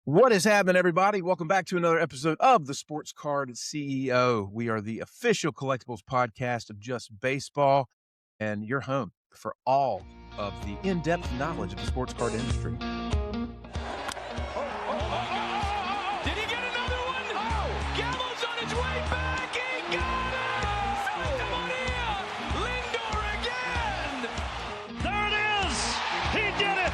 What is happening, everybody? Welcome back to another episode of the Sports Card CEO. We are the official collectibles podcast of Just Baseball, and you're home for all of the in-depth knowledge of the sports card industry. Did he get another one? Oh, Gallo's on his way back. He got it! Santa Maria! Lindor again! There it is! He did it!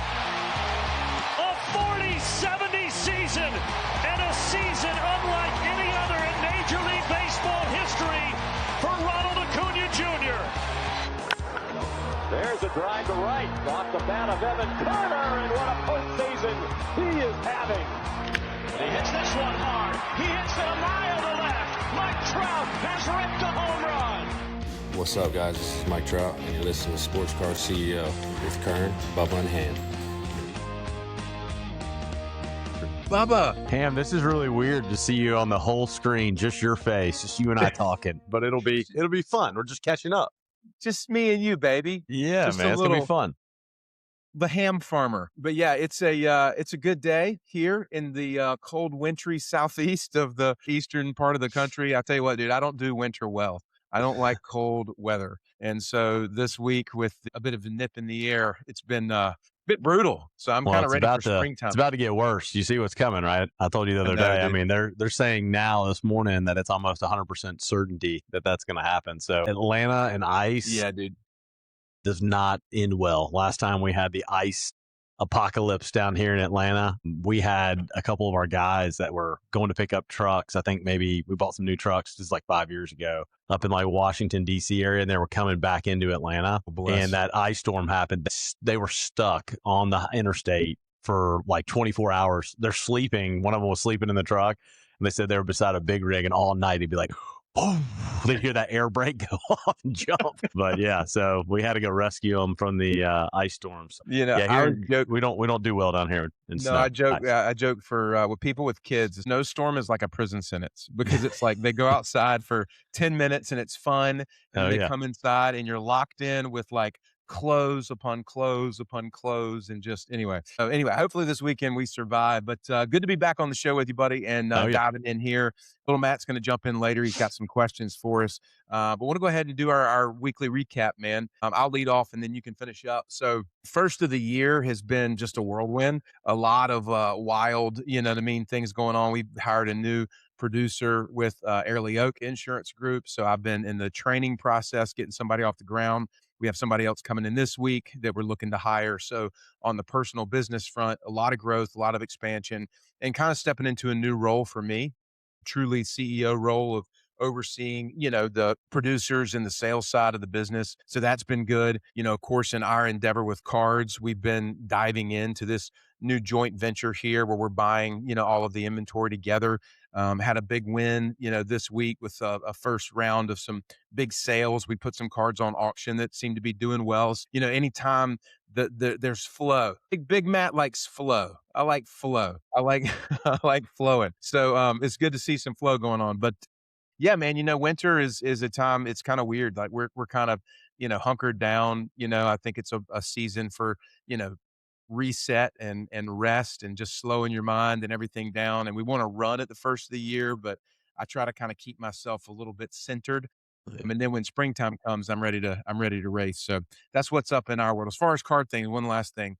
A 40-70 season, and a season unlike any other in Major League Baseball history for Ronald Acuna Jr. There's a drive to right, off the bat of Evan Konnor, and what a postseason he is having. He hits this one hard. He hits it a mile to left. Mike Trout has ripped a home run. What's up, guys? This is Mike Trout, and you're listening to Sports Card CEO with Konnor, Bubba, and Ham. Bubba! Ham, this is really weird to see you on the whole screen, just your face, just you and I talking. But it'll be fun. We're just catching up. Just me and you, baby. Yeah, Just man, it's gonna be fun. The ham farmer. But yeah, it's a good day here in the cold, wintry southeast of the eastern part of the country. I tell you what, dude, I don't do winter well. I don't like cold weather. And so this week with a bit of a nip in the air, it's been a bit brutal. So I'm kind of ready for springtime. It's about to get worse. You see what's coming, right? I told you the other day. Dude. I mean, they're saying now this morning that it's almost 100% certainty that that's going to happen. So Atlanta and ice, Yeah, dude. does not end well. Last time we had the ice apocalypse down here in Atlanta, we had a couple of our guys that were going to pick up trucks. I think maybe we bought some new trucks just like 5 years ago up in like Washington, D.C. area, and they were coming back into Atlanta. And that ice storm happened. They were stuck on the interstate for like 24 hours. They're sleeping. One of them was sleeping in the truck, and they said they were beside a big rig, and all night he'd be like, oh, they'd hear that air brake go off and jump. But yeah, so we had to go rescue them from the ice storms. You know, Yeah, here, we don't do well down here in snow. I joke for with people with kids. A snowstorm is like a prison sentence because it's like they go outside for 10 minutes and it's fun, and they come inside and you're locked in with like clothes upon clothes upon clothes, and just anyway, hopefully this weekend we survive. But good to be back on the show with you, buddy, and diving in here. Little Matt's going to jump in later. He's got some questions for us, but we'll go ahead and do our weekly recap, man. I'll lead off and then you can finish up. So first of the year has been just a whirlwind, a lot of wild, things going on. We've hired a new producer with Airlie Oak Insurance Group, so I've been in the training process, getting somebody off the ground. We have somebody else coming in this week that we're looking to hire. So on the personal business front, a lot of growth, a lot of expansion, and kind of stepping into a new role for me, truly CEO role of overseeing, the producers and the sales side of the business. So that's been good. Of course, in our endeavor with cards, we've been diving into this new joint venture here where we're buying, all of the inventory together. Had a big win, this week with a first round of some big sales. We put some cards on auction that seem to be doing well. Anytime there's flow. Big Matt likes flow. I like flow. I like I like flowing. So it's good to see some flow going on. But yeah, man, winter is a time. It's kind of weird. Like we're kind of hunkered down. I think it's a season for reset and rest and just slowing your mind and everything down. And we want to run at the first of the year, but I try to kind of keep myself a little bit centered. And then when springtime comes, I'm ready to race. So that's what's up in our world. As far as card things, one last thing,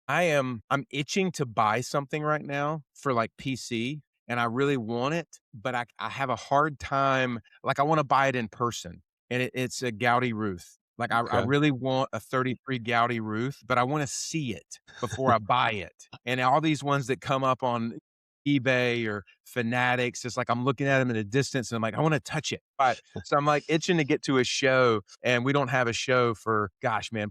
I'm itching to buy something right now for like PC, and I really want it, but I have a hard time. Like I want to buy it in person, and it's a Gaudy Ruth. Like I really want a 33 Gaudy Ruth, but I want to see it before I buy it. And all these ones that come up on eBay or Fanatics, it's like I'm looking at them in a distance and I'm like, I want to touch it. Right. So I'm like itching to get to a show, and we don't have a show for,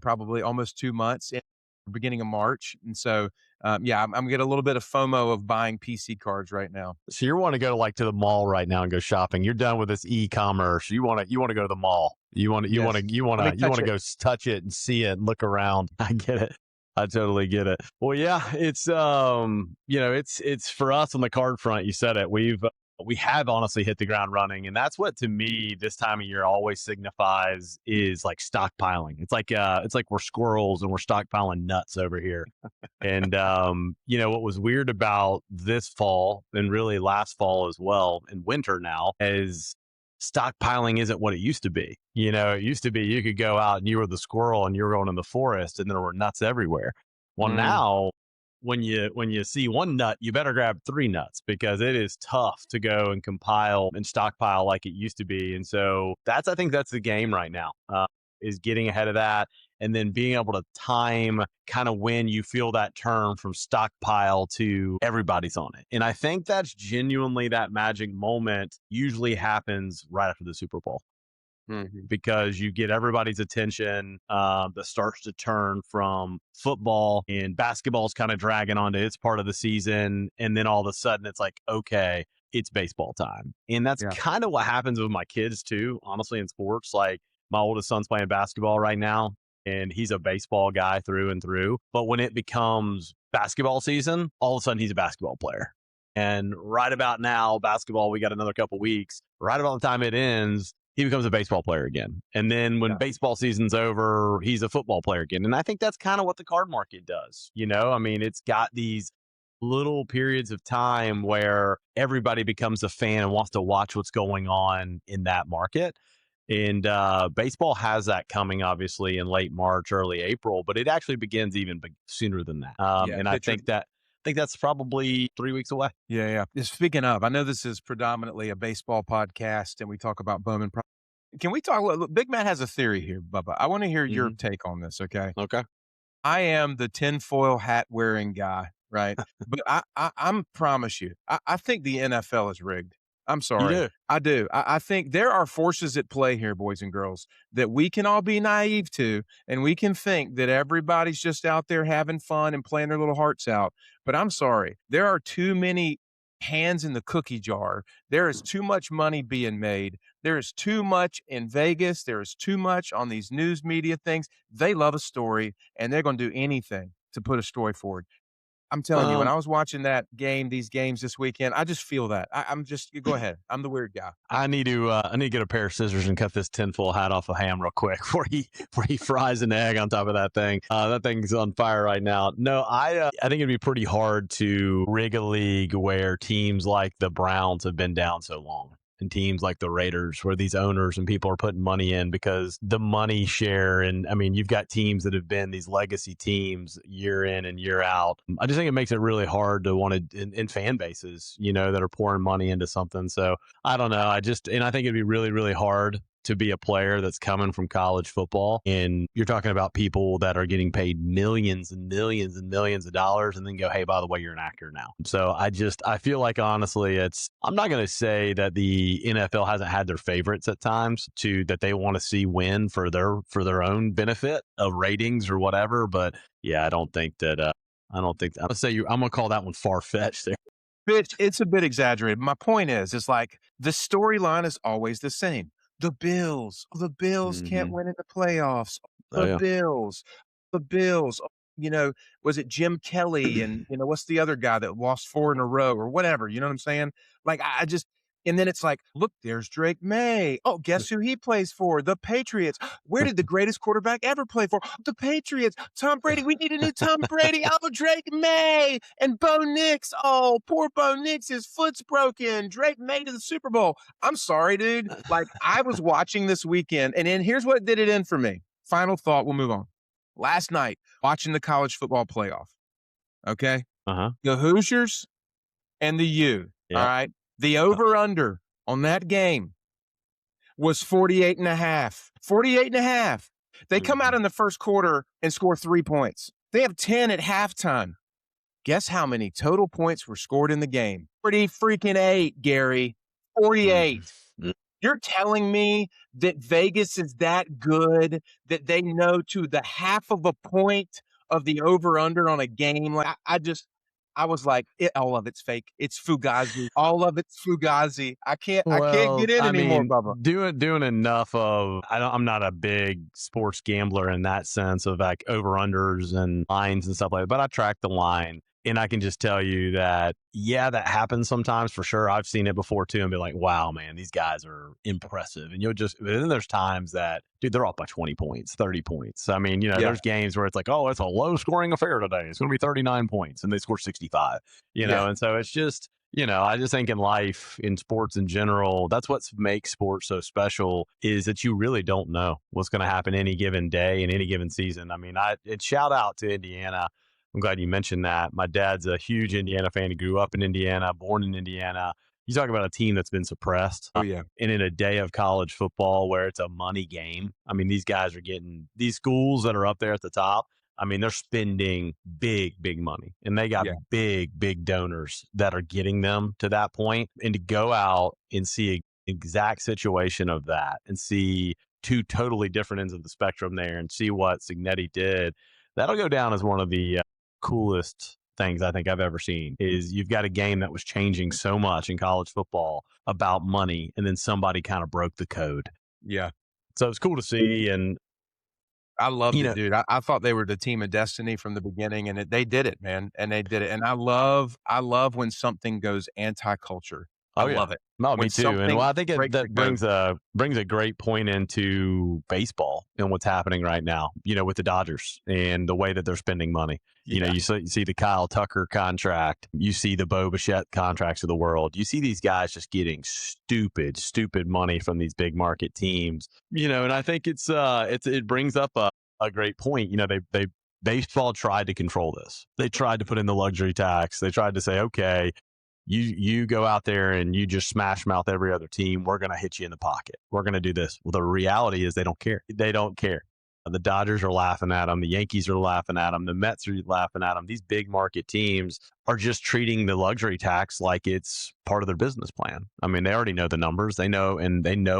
probably almost 2 months, in the beginning of March. And so, I'm getting a little bit of FOMO of buying PC cards right now. So you want to go to the mall right now and go shopping. You're done with this e-commerce. You want to go to the mall. You want to go touch it and see it and look around. I get it. I totally get it. Well, yeah, it's it's for us on the card front. You said it. We've we have honestly hit the ground running. And that's what, to me, this time of year always signifies is like stockpiling. It's like we're squirrels and we're stockpiling nuts over here. And, what was weird about this fall and really last fall as well, and winter now, is stockpiling isn't what it used to be. It used to be you could go out and you were the squirrel and you were going in the forest and there were nuts everywhere. Well, now when you see one nut, you better grab 3 nuts because it is tough to go and compile and stockpile like it used to be. And so I think that's the game right now, is getting ahead of that and then being able to time kind of when you feel that turn from stockpile to everybody's on it. And I think that's genuinely that magic moment usually happens right after the Super Bowl. Because you get everybody's attention that starts to turn from football, and basketball's kind of dragging on to its part of the season. And then all of a sudden it's like, okay, it's baseball time. And that's kind of what happens with my kids too, honestly, in sports. Like my oldest son's playing basketball right now and he's a baseball guy through and through. But when it becomes basketball season, all of a sudden he's a basketball player. And right about now, basketball, we got another couple weeks. Right about the time it ends, he becomes a baseball player again. And then when baseball season's over, he's a football player again. And I think that's kind of what the card market does. It's got these little periods of time where everybody becomes a fan and wants to watch what's going on in that market. And baseball has that coming, obviously, in late March, early April, but it actually begins even sooner than that. And I think that's probably 3 weeks away. Yeah. Speaking of, I know this is predominantly a baseball podcast and we talk about Bowman. Can we talk? Look, Big Matt has a theory here, Bubba. I want to hear your take on this, okay? Okay. I am the tinfoil hat wearing guy, right? But I promise you, I think the NFL is rigged. I'm sorry. You do? I do. I think there are forces at play here, boys and girls, that we can all be naive to, and we can think that everybody's just out there having fun and playing their little hearts out. But I'm sorry. There are too many hands in the cookie jar. There is too much money being made. There is too much in Vegas. There is too much on these news media things. They love a story, and they're going to do anything to put a story forward. I'm telling you, when I was watching these games this weekend, I just feel that. You go ahead. I'm the weird guy. I need to get a pair of scissors and cut this tinfoil hat off of Ham real quick before he fries an egg on top of that thing. That thing's on fire right now. No, I think it'd be pretty hard to rig a league where teams like the Browns have been down so long. And teams like the Raiders, where these owners and people are putting money in because the money share. And I mean, you've got teams that have been these legacy teams year in and year out. I just think it makes it really hard to want to, in fan bases, that are pouring money into something. So I don't know. I think it'd be really, really hard to be a player that's coming from college football. And you're talking about people that are getting paid millions and millions and millions of dollars and then go, hey, by the way, you're an actor now. So I feel like, honestly, I'm not going to say that the NFL hasn't had their favorites at times that they want to see win for their own benefit of ratings or whatever. But yeah, I don't think I'm going to call that one far-fetched there. Bitch, it's a bit exaggerated. My point is, it's like the storyline is always the same. The Bills can't win in the playoffs. The Bills, was it Jim Kelly and, what's the other guy that lost 4 in a row or whatever? You know what I'm saying? Like, and then it's like, look, there's Drake May. Oh, guess who he plays for? The Patriots. Where did the greatest quarterback ever play for? The Patriots. Tom Brady. We need a new Tom Brady. Oh, Drake May. And Bo Nix. Oh, poor Bo Nix. His foot's broken. Drake May to the Super Bowl. I'm sorry, dude. Like, I was watching this weekend, and then here's what did it in for me. Final thought. We'll move on. Last night, watching the college football playoff. Okay? The Hoosiers and the U. Yep. All right? The over-under on that game was 48.5. 48.5. They come out in the first quarter and score 3 points. They have 10 at halftime. Guess how many total points were scored in the game? 48, Gary. 48. You're telling me that Vegas is that good that they know to the half of a point of the over-under on a game? Like, I was like, all of it's fake. It's Fugazi. All of it's Fugazi. I can't get in anymore, Bubba. Doing enough of, I'm not a big sports gambler in that sense of like over-unders and lines and stuff like that, but I track the line. And I can just tell you that, yeah, that happens sometimes for sure. I've seen it before too and be like, wow, man, these guys are impressive. And but then there's times that, dude, they're off by 20 points, 30 points. I mean, there's games where it's like, oh, it's a low scoring affair today. It's going to be 39 points and they score 65, and so it's just, I just think in life, in sports in general, that's what makes sports so special is that you really don't know what's going to happen any given day in any given season. I mean, shout out to Indiana. I'm glad you mentioned that. My dad's a huge Indiana fan. He grew up in Indiana, born in Indiana. You talk about a team that's been suppressed. Oh, yeah. And in a day of college football where it's a money game, I mean, these guys are getting these schools that are up there at the top. I mean, they're spending big, big money, and they got big, big donors that are getting them to that point. And to go out and see an exact situation of that and see two totally different ends of the spectrum there and see what Signetti did, that'll go down as one of the coolest things I think I've ever seen. Is you've got a game that was changing so much in college football about money, and then somebody kind of broke the code. Yeah. So it's cool to see, and I loved it, dude. I thought they were the team of destiny from the beginning, and they did it, man. And they did it. And I love when something goes anti-culture. I love it. No, me too. And I think that brings a great point into baseball and what's happening right now, with the Dodgers and the way that they're spending money. Yeah. You see the Kyle Tucker contract. You see the Bo Bichette contracts of the world. You see these guys just getting stupid money from these big market teams. And I think it brings up a great point. Baseball tried to control this. They tried to put in the luxury tax. They tried to say, okay, you go out there and you just smash mouth every other team. We're going to hit you in the pocket. We're going to do this. Well, the reality is they don't care. They don't care. The Dodgers are laughing at them. The Yankees are laughing at them. The Mets are laughing at them. These big market teams are just treating the luxury tax like it's part of their business plan. I mean, they already know the numbers. They know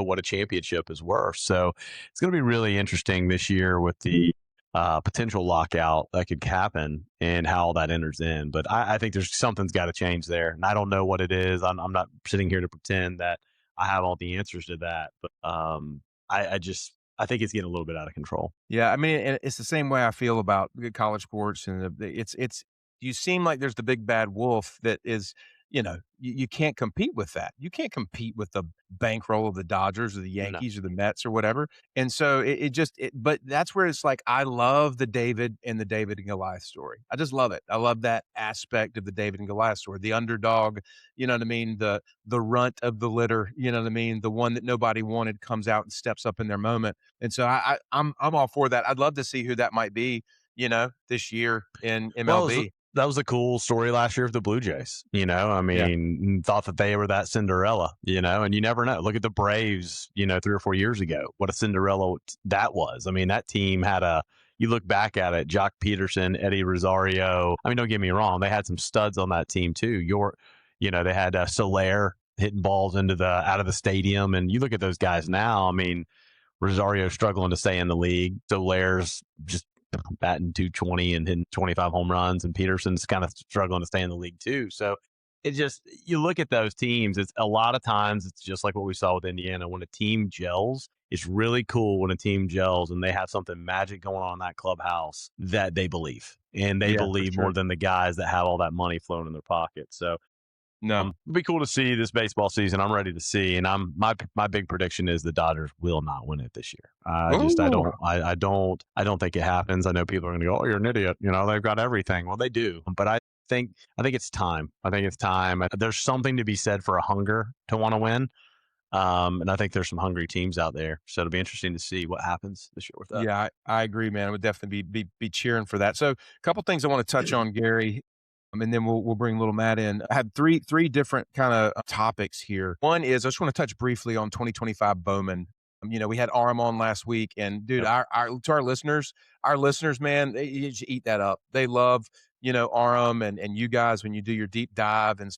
what a championship is worth. So it's going to be really interesting this year with the potential lockout that could happen and how all that enters in. But I think something's got to change there. And I don't know what it is. I'm not sitting here to pretend that I have all the answers to that. But I think it's getting a little bit out of control. Yeah. I mean, it's the same way I feel about college sports. And you seem like there's the big bad wolf that is, you can't compete with that. You can't compete with the bankroll of the Dodgers or the Yankees or the Mets or whatever. And so but that's where it's like, I love the David and Goliath story. I just love it. I love that aspect of the David and Goliath story, the underdog, you know what I mean? The runt of the litter, you know what I mean? The one that nobody wanted comes out and steps up in their moment. And so I'm all for that. I'd love to see who that might be, this year in MLB. Well, that was a cool story last year of the Blue Jays. Thought that they were that Cinderella, and you never know. Look at the Braves, 3 or 4 years ago, what a Cinderella that was. I mean, that team had you look back at it, Jock Peterson, Eddie Rosario. I mean, don't get me wrong. They had some studs on that team too. They had Soler hitting balls out of the stadium. And you look at those guys now, I mean, Rosario struggling to stay in the league. Soler's just batting 220 and hitting 25 home runs, and Peterson's kind of struggling to stay in the league too. So you look at those teams, it's a lot of times it's just like what we saw with Indiana. When a team gels, it's really cool when a team gels and they have something magic going on in that clubhouse that they believe. And they believe more than the guys that have all that money flowing in their pockets. So it'll be cool to see this baseball season. I'm ready to see, and my big prediction is the Dodgers will not win it this year. I don't think it happens. I know people are going to go, "Oh, you're an idiot." They've got everything. Well, they do, but I think it's time. I think it's time. There's something to be said for a hunger to want to win, and I think there's some hungry teams out there. So it'll be interesting to see what happens this year with that. Yeah, I agree, man. I would definitely be cheering for that. So a couple things I want to touch on, Gary. And then we'll bring little Matt in. I have three different kind of topics here. One is I just want to touch briefly on 2025 Bowman. We had Aram on last week, and dude, to our listeners, man, you should eat that up. They love, Aram and you guys when you do your deep dive, and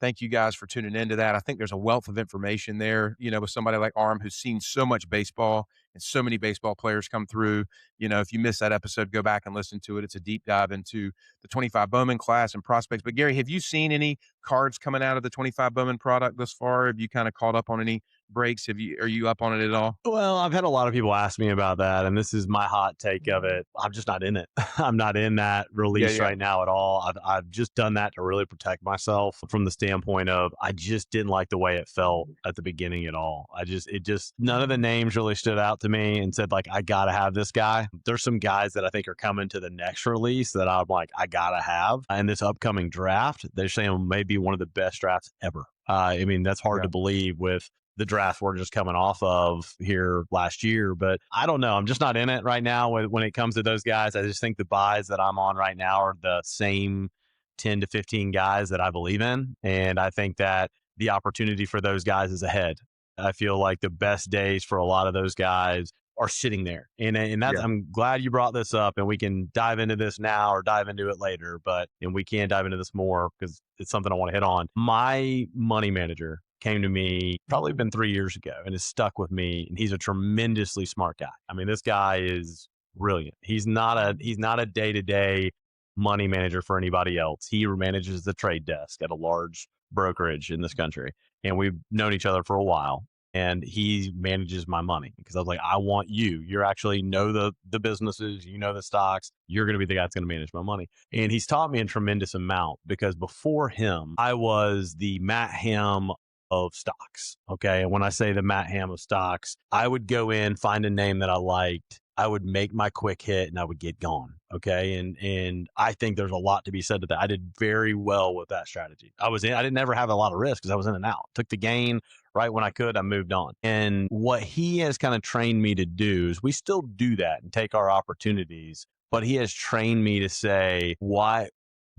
thank you guys for tuning into that. I think there's a wealth of information there, with somebody like Aram who's seen so much baseball and so many baseball players come through. If you missed that episode, go back and listen to it. It's a deep dive into the 25 Bowman class and prospects. But Gary, have you seen any cards coming out of the 25 Bowman product thus far? Have you kind of caught up on any breaks? Are you up on it at all? Well, I've had a lot of people ask me about that, and this is my hot take of it. I'm just not in it. I'm not in that release right now at all. I've just done that to really protect myself from the standpoint of I just didn't like the way it felt at the beginning at all. None of the names really stood out to me and said, like, I got to have this guy. There's some guys that I think are coming to the next release that I'm like, I got to have. In this upcoming draft, they're saying maybe one of the best drafts ever. I mean, that's hard to believe with the draft we're just coming off of here last year, but I don't know. I'm just not in it right now when it comes to those guys. I just think the buys that I'm on right now are the same 10 to 15 guys that I believe in. And I think that the opportunity for those guys is ahead. I feel like the best days for a lot of those guys are sitting there. And that's, I'm glad you brought this up, and we can dive into this now or dive into it later, and we can dive into this more because it's something I want to hit on. My money manager came to me probably been 3 years ago and has stuck with me. And he's a tremendously smart guy. I mean, this guy is brilliant. He's not a day-to-day money manager for anybody else. He manages the trade desk at a large brokerage in this country. And we've known each other for a while. And he manages my money because I was like, I want you. You actually know the businesses, you know the stocks. You're going to be the guy that's going to manage my money. And he's taught me a tremendous amount because before him, I was the Matt Ham of stocks. Okay. And when I say the Matt Ham of stocks, I would go in, find a name that I liked. I would make my quick hit and I would get gone. Okay. And I think there's a lot to be said to that. I did very well with that strategy. I didn't ever have a lot of risk because I was in and out. Took the gain right when I could. I moved on. And what he has kind of trained me to do is we still do that and take our opportunities, but he has trained me to say,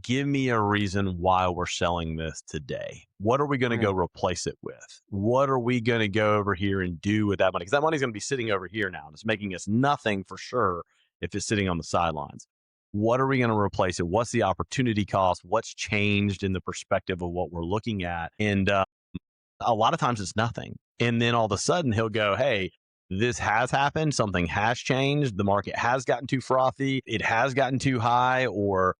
give me a reason why we're selling this today. What are we going to go replace it with? What are we going to go over here and do with that money? Because that money's going to be sitting over here now. And it's making us nothing for sure if it's sitting on the sidelines. What are we going to replace it? What's the opportunity cost? What's changed in the perspective of what we're looking at? And a lot of times it's nothing. And then all of a sudden he'll go, hey, this has happened. Something has changed. The market has gotten too frothy. It has gotten too high, or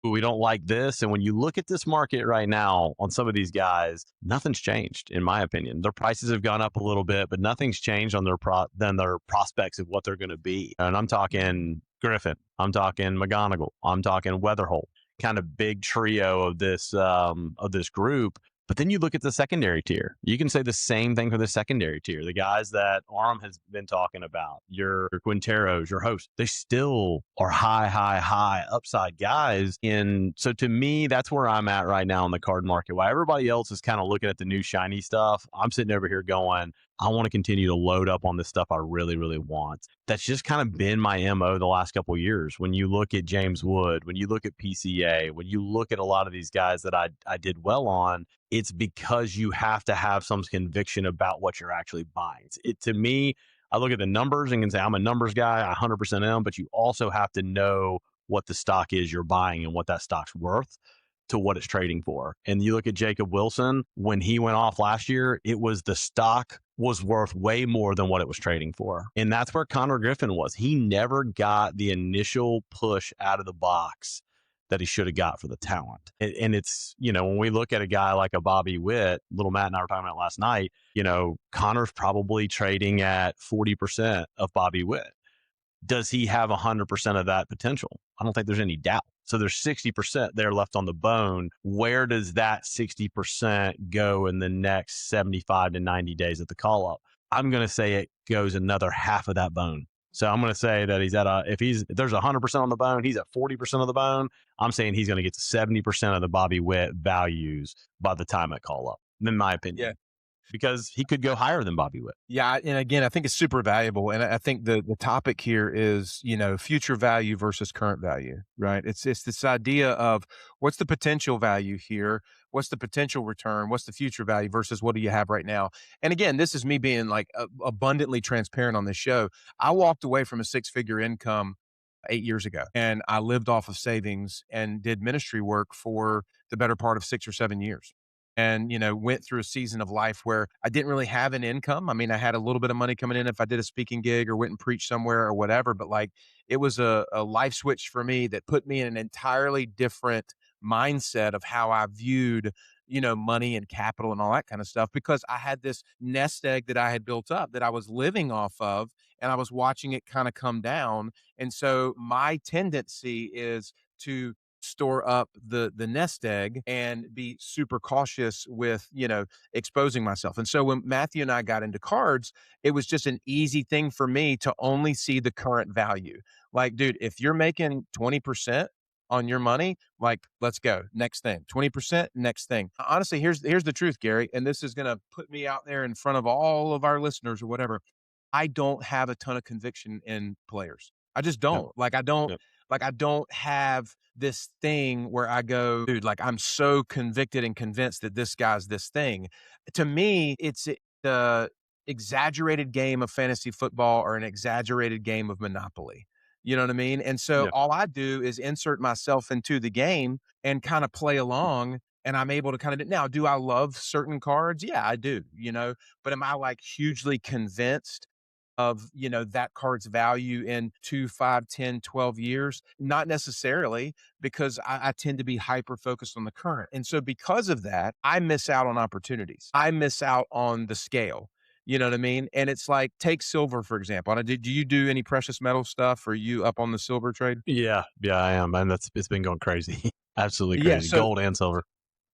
we don't like this. And when you look at this market right now on some of these guys, nothing's changed, in my opinion. Their prices have gone up a little bit, but nothing's changed on their prospects of what they're going to be. And I'm talking Griffin. I'm talking McGonigle. I'm talking Weatherholt. Kind of big trio of this group. But then you look at the secondary tier. You can say the same thing for the secondary tier. The guys that Aram has been talking about, your Quinteros, your hosts, they still are high upside guys. And so to me, that's where I'm at right now in the card market. While everybody else is kind of looking at the new shiny stuff, I'm sitting over here going, I want to continue to load up on the stuff I really, really want. That's just kind of been my MO the last couple of years. When you look at James Wood, when you look at PCA, when you look at a lot of these guys that I did well on, it's because you have to have some conviction about what you're actually buying. To me, I look at the numbers and can say I'm a numbers guy, I 100% am, but you also have to know what the stock is you're buying and what that stock's worth to what it's trading for. And you look at Jacob Wilson, when he went off last year, the stock was worth way more than what it was trading for. And that's where Konnor Griffin was. He never got the initial push out of the box that he should have got for the talent. And it's, when we look at a guy like a Bobby Witt, little Matt and I were talking about last night, Connor's probably trading at 40% of Bobby Witt. Does he have 100% of that potential? I don't think there's any doubt. So there's 60% there left on the bone. Where does that 60% go in the next 75 to 90 days at the call up? I'm going to say it goes another half of that bone. So I'm going to say that if there's 100% on the bone, he's at 40% of the bone. I'm saying he's going to get to 70% of the Bobby Witt values by the time at call up, in my opinion. Yeah. Because he could go higher than Bobby Witt. Yeah, and again, I think it's super valuable. And I think the topic here is, future value versus current value, right? It's this idea of what's the potential value here? What's the potential return? What's the future value versus what do you have right now? And again, this is me being like abundantly transparent on this show. I walked away from a 6-figure income 8 years ago, and I lived off of savings and did ministry work for the better part of 6 or 7 years. And, went through a season of life where I didn't really have an income. I mean, I had a little bit of money coming in if I did a speaking gig or went and preached somewhere or whatever. But it was a life switch for me that put me in an entirely different mindset of how I viewed, money and capital and all that kind of stuff, because I had this nest egg that I had built up that I was living off of, and I was watching it kind of come down. And so my tendency is to store up the nest egg and be super cautious with, exposing myself. And so when Matthew and I got into cards, it was just an easy thing for me to only see the current value. Like, dude, if you're making 20% on your money, like, let's go. Next thing. 20%, next thing. Honestly, here's the truth, Gary, and this is going to put me out there in front of all of our listeners or whatever. I don't have a ton of conviction in players. I just don't. Like, I don't have this thing where I go, dude, like, I'm so convicted and convinced that this guy's this thing. To me, it's the exaggerated game of fantasy football or an exaggerated game of Monopoly. You know what I mean? And so all I do is insert myself into the game and kind of play along. And I'm able to kind of, now, do I love certain cards? Yeah, I do, but am I like hugely convinced of, that card's value in 2, 5, 10, 12 years? Not necessarily, because I tend to be hyper focused on the current. And so because of that, I miss out on opportunities. I miss out on the scale. You know what I mean? And it's like, take silver, for example. Do you do any precious metal stuff? Are you up on the silver trade? Yeah, I am. And it's been going crazy. Absolutely crazy. So, gold and silver.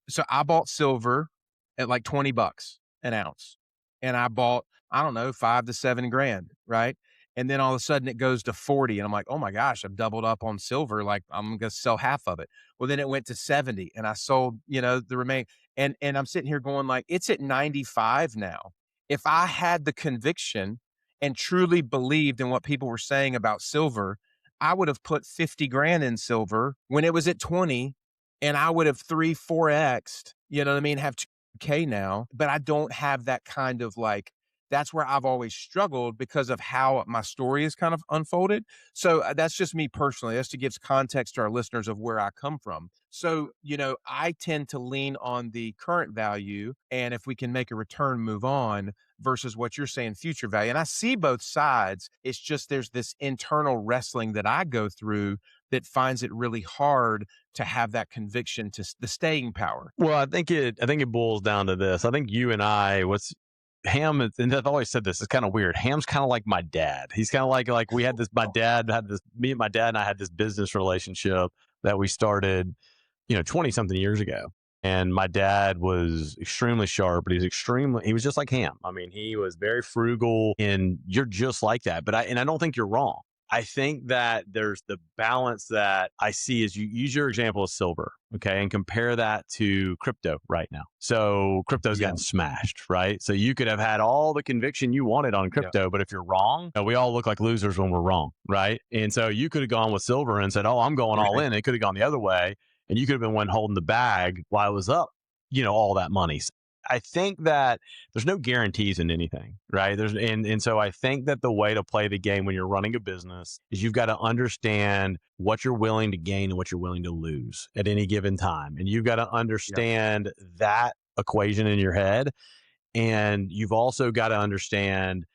So I bought silver at like $20 an ounce. And I bought, I don't know, 5 to 7 grand, right? And then all of a sudden it goes to 40. And I'm like, oh my gosh, I've doubled up on silver. Like, I'm going to sell half of it. Well, then it went to 70 and I sold, the remaining. And I'm sitting here going like, it's at 95 now. If I had the conviction and truly believed in what people were saying about silver, I would have put 50 grand in silver when it was at 20, and I would have 4X'd, have 2K now. But I don't have that kind of like, that's where I've always struggled because of how my story is kind of unfolded. So that's just me personally. That's to give context to our listeners of where I come from. So, I tend to lean on the current value, and if we can make a return, move on, versus what you're saying, future value. And I see both sides. It's just there's this internal wrestling that I go through that finds it really hard to have that conviction, to the staying power. Well, I think it boils down to this. I think you and I, Ham, and I've always said this, it's kind of weird. Ham's kind of like my dad. He's kind of like me and my dad and I had this business relationship that we started, 20 something years ago. And my dad was extremely sharp, but he was just like Ham. I mean, he was very frugal, and you're just like that. But I don't think you're wrong. I think that there's the balance that I see is you use your example of silver, okay, and compare that to crypto right now. So crypto's gotten smashed, right? So you could have had all the conviction you wanted on crypto, but if you're wrong, we all look like losers when we're wrong, right? And so you could have gone with silver and said, oh, I'm going all in. It could have gone the other way, and you could have been one holding the bag while it was up, all that money. I think that there's no guarantees in anything, right? And so I think that the way to play the game when you're running a business is you've got to understand what you're willing to gain and what you're willing to lose at any given time. And you've got to understand that equation in your head. And you've also got to understand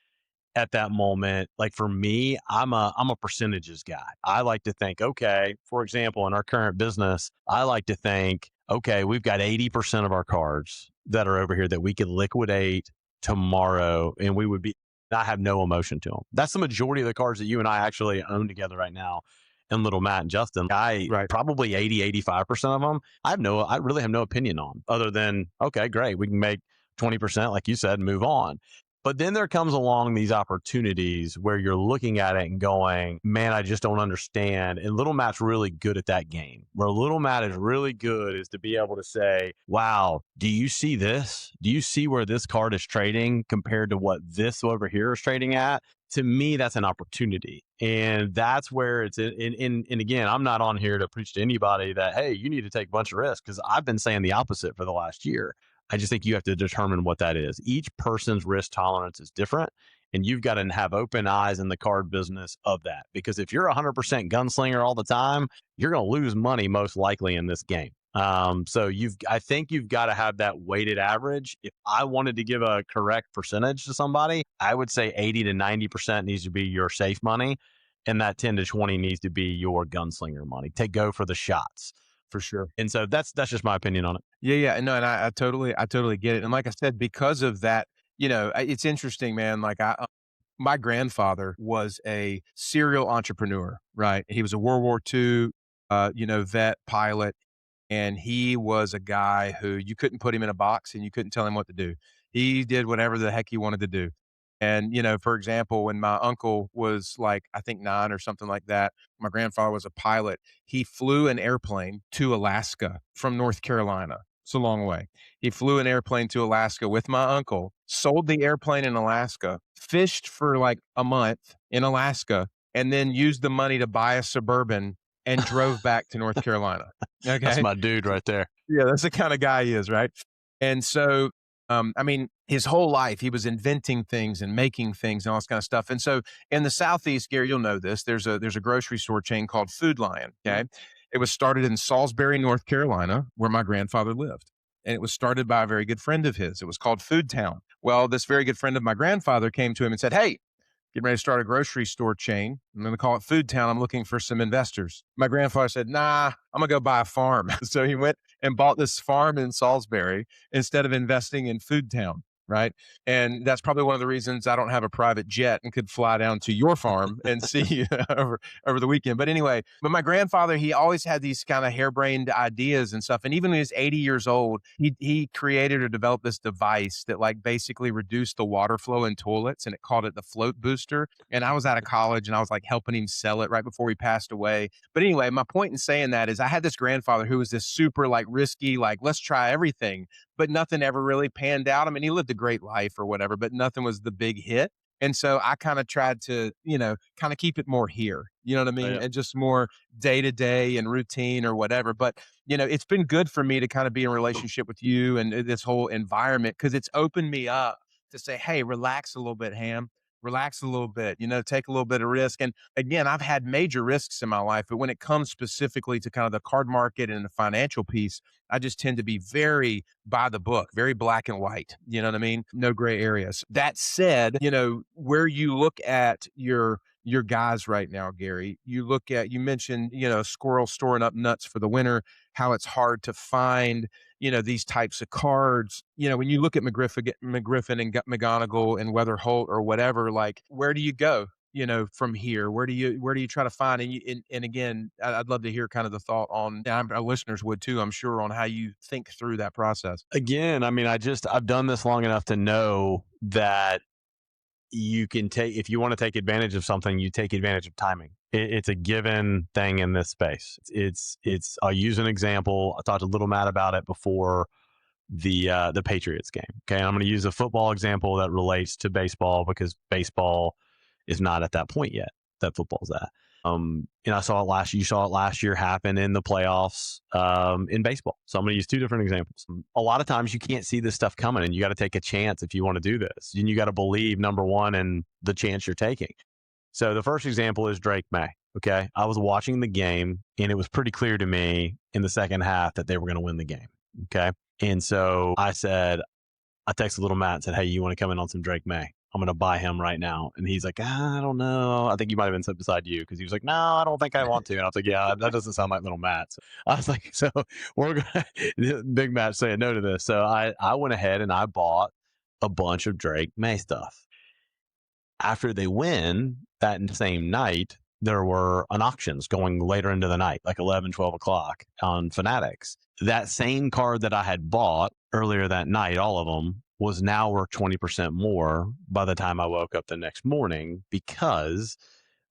at that moment, like for me, I'm a percentages guy. I like to think, okay, for example, in our current business, I like to think, okay, we've got 80% of our cards that are over here that we could liquidate tomorrow, and we would not have no emotion to them. That's the majority of the cards that you and I actually own together right now. And little Matt and Justin, probably 85% of them, I really have no opinion on, other than, okay, great, we can make 20%, like you said, and move on. But then there comes along these opportunities where you're looking at it and going, man, I just don't understand. And little Matt's really good at that game. Where little Matt is really good is to be able to say, wow, do you see this? Do you see where this card is trading compared to what this over here is trading at? To me, that's an opportunity. And that's where it's and again, I'm not on here to preach to anybody that, hey, you need to take a bunch of risks, because I've been saying the opposite for the last year. I just think you have to determine what that is. Each person's risk tolerance is different, and you've got to have open eyes in the card business of that. Because if you're 100% gunslinger all the time, you're going to lose money most likely in this game. So I think you've got to have that weighted average. If I wanted to give a correct percentage to somebody, I would say 80 to 90% needs to be your safe money, and that 10 to 20 needs to be your gunslinger money. Go for the shots. For sure. And so that's just my opinion on it. Yeah. No, and I totally get it. And like I said, because of that, it's interesting, man. Like my grandfather was a serial entrepreneur, right? He was a World War II, vet pilot. And he was a guy who you couldn't put him in a box and you couldn't tell him what to do. He did whatever the heck he wanted to do. And, for example, when my uncle was like, I think 9 or something like that, my grandfather was a pilot. He flew an airplane to Alaska from North Carolina. It's a long way. He flew an airplane to Alaska with my uncle, sold the airplane in Alaska, fished for like a month in Alaska, and then used the money to buy a Suburban and drove back to North Carolina. Okay. That's my dude right there. Yeah, that's the kind of guy he is, right? And so, his whole life, he was inventing things and making things and all this kind of stuff. And so in the Southeast, Gary, you'll know this, there's a grocery store chain called Food Lion, okay? It was started in Salisbury, North Carolina, where my grandfather lived. And it was started by a very good friend of his. It was called Food Town. Well, this very good friend of my grandfather came to him and said, hey, getting ready to start a grocery store chain. I'm going to call it Food Town. I'm looking for some investors. My grandfather said, nah, I'm going to go buy a farm. So he went and bought this farm in Salisbury instead of investing in Food Town, right? And that's probably one of the reasons I don't have a private jet and could fly down to your farm and see you over the weekend. But anyway, my grandfather, he always had these kind of harebrained ideas and stuff. And even when he was 80 years old, he created or developed this device that like basically reduced the water flow in toilets, and it called it the float booster. And I was out of college and I was like helping him sell it right before he passed away. But anyway, my point in saying that is I had this grandfather who was this super like risky, like let's try everything, but nothing ever really panned out. I mean, he lived a great life or whatever, but nothing was the big hit. And so I kind of tried to, kind of keep it more here, you know what I mean? Yeah. And just more day to day and routine or whatever. But, it's been good for me to kind of be in relationship with you and this whole environment, because it's opened me up to say, hey, relax a little bit, Ham. Relax a little bit, take a little bit of risk. And again, I've had major risks in my life, but when it comes specifically to kind of the card market and the financial piece, I just tend to be very by the book, very black and white. You know what I mean? No gray areas. That said, where you look at your guys right now, Gary, you mentioned, squirrel storing up nuts for the winter, how it's hard to find, these types of cards. When you look at McGriffin and McGonigle and Weather Holt or whatever, like, where do you go? From here, where do you try to find? And again, I'd love to hear kind of the thought on, our listeners would too, I'm sure, on how you think through that process. Again, I mean, I've done this long enough to know that you can if you want to take advantage of something, you take advantage of timing. It's a given thing in this space. I'll use an example. I talked to little Matt about it before the Patriots game. Okay. And I'm going to use a football example that relates to baseball, because baseball is not at that point yet that football's at. And I saw it you saw it last year happen in the playoffs in baseball. So I'm going to use two different examples. A lot of times you can't see this stuff coming, and you got to take a chance if you want to do this. And you got to believe, number one, in the chance you're taking. So the first example is Drake May. Okay. I was watching the game, and it was pretty clear to me in the second half that they were going to win the game. Okay. And so I texted little Matt and said, hey, you want to come in on some Drake May? I'm going to buy him right now. And he's like, I don't know. I think you might have been sitting beside you, because he was like, no, I don't think I want to. And I was like, yeah, that doesn't sound like little Matt. So I was like, so we're going to, big Matt saying no to this. So I went ahead and I bought a bunch of Drake May stuff. After they win that same night, there were auctions going later into the night, like 11, 12 o'clock on Fanatics. That same card that I had bought earlier that night, all of them, was now worth 20% more by the time I woke up the next morning, because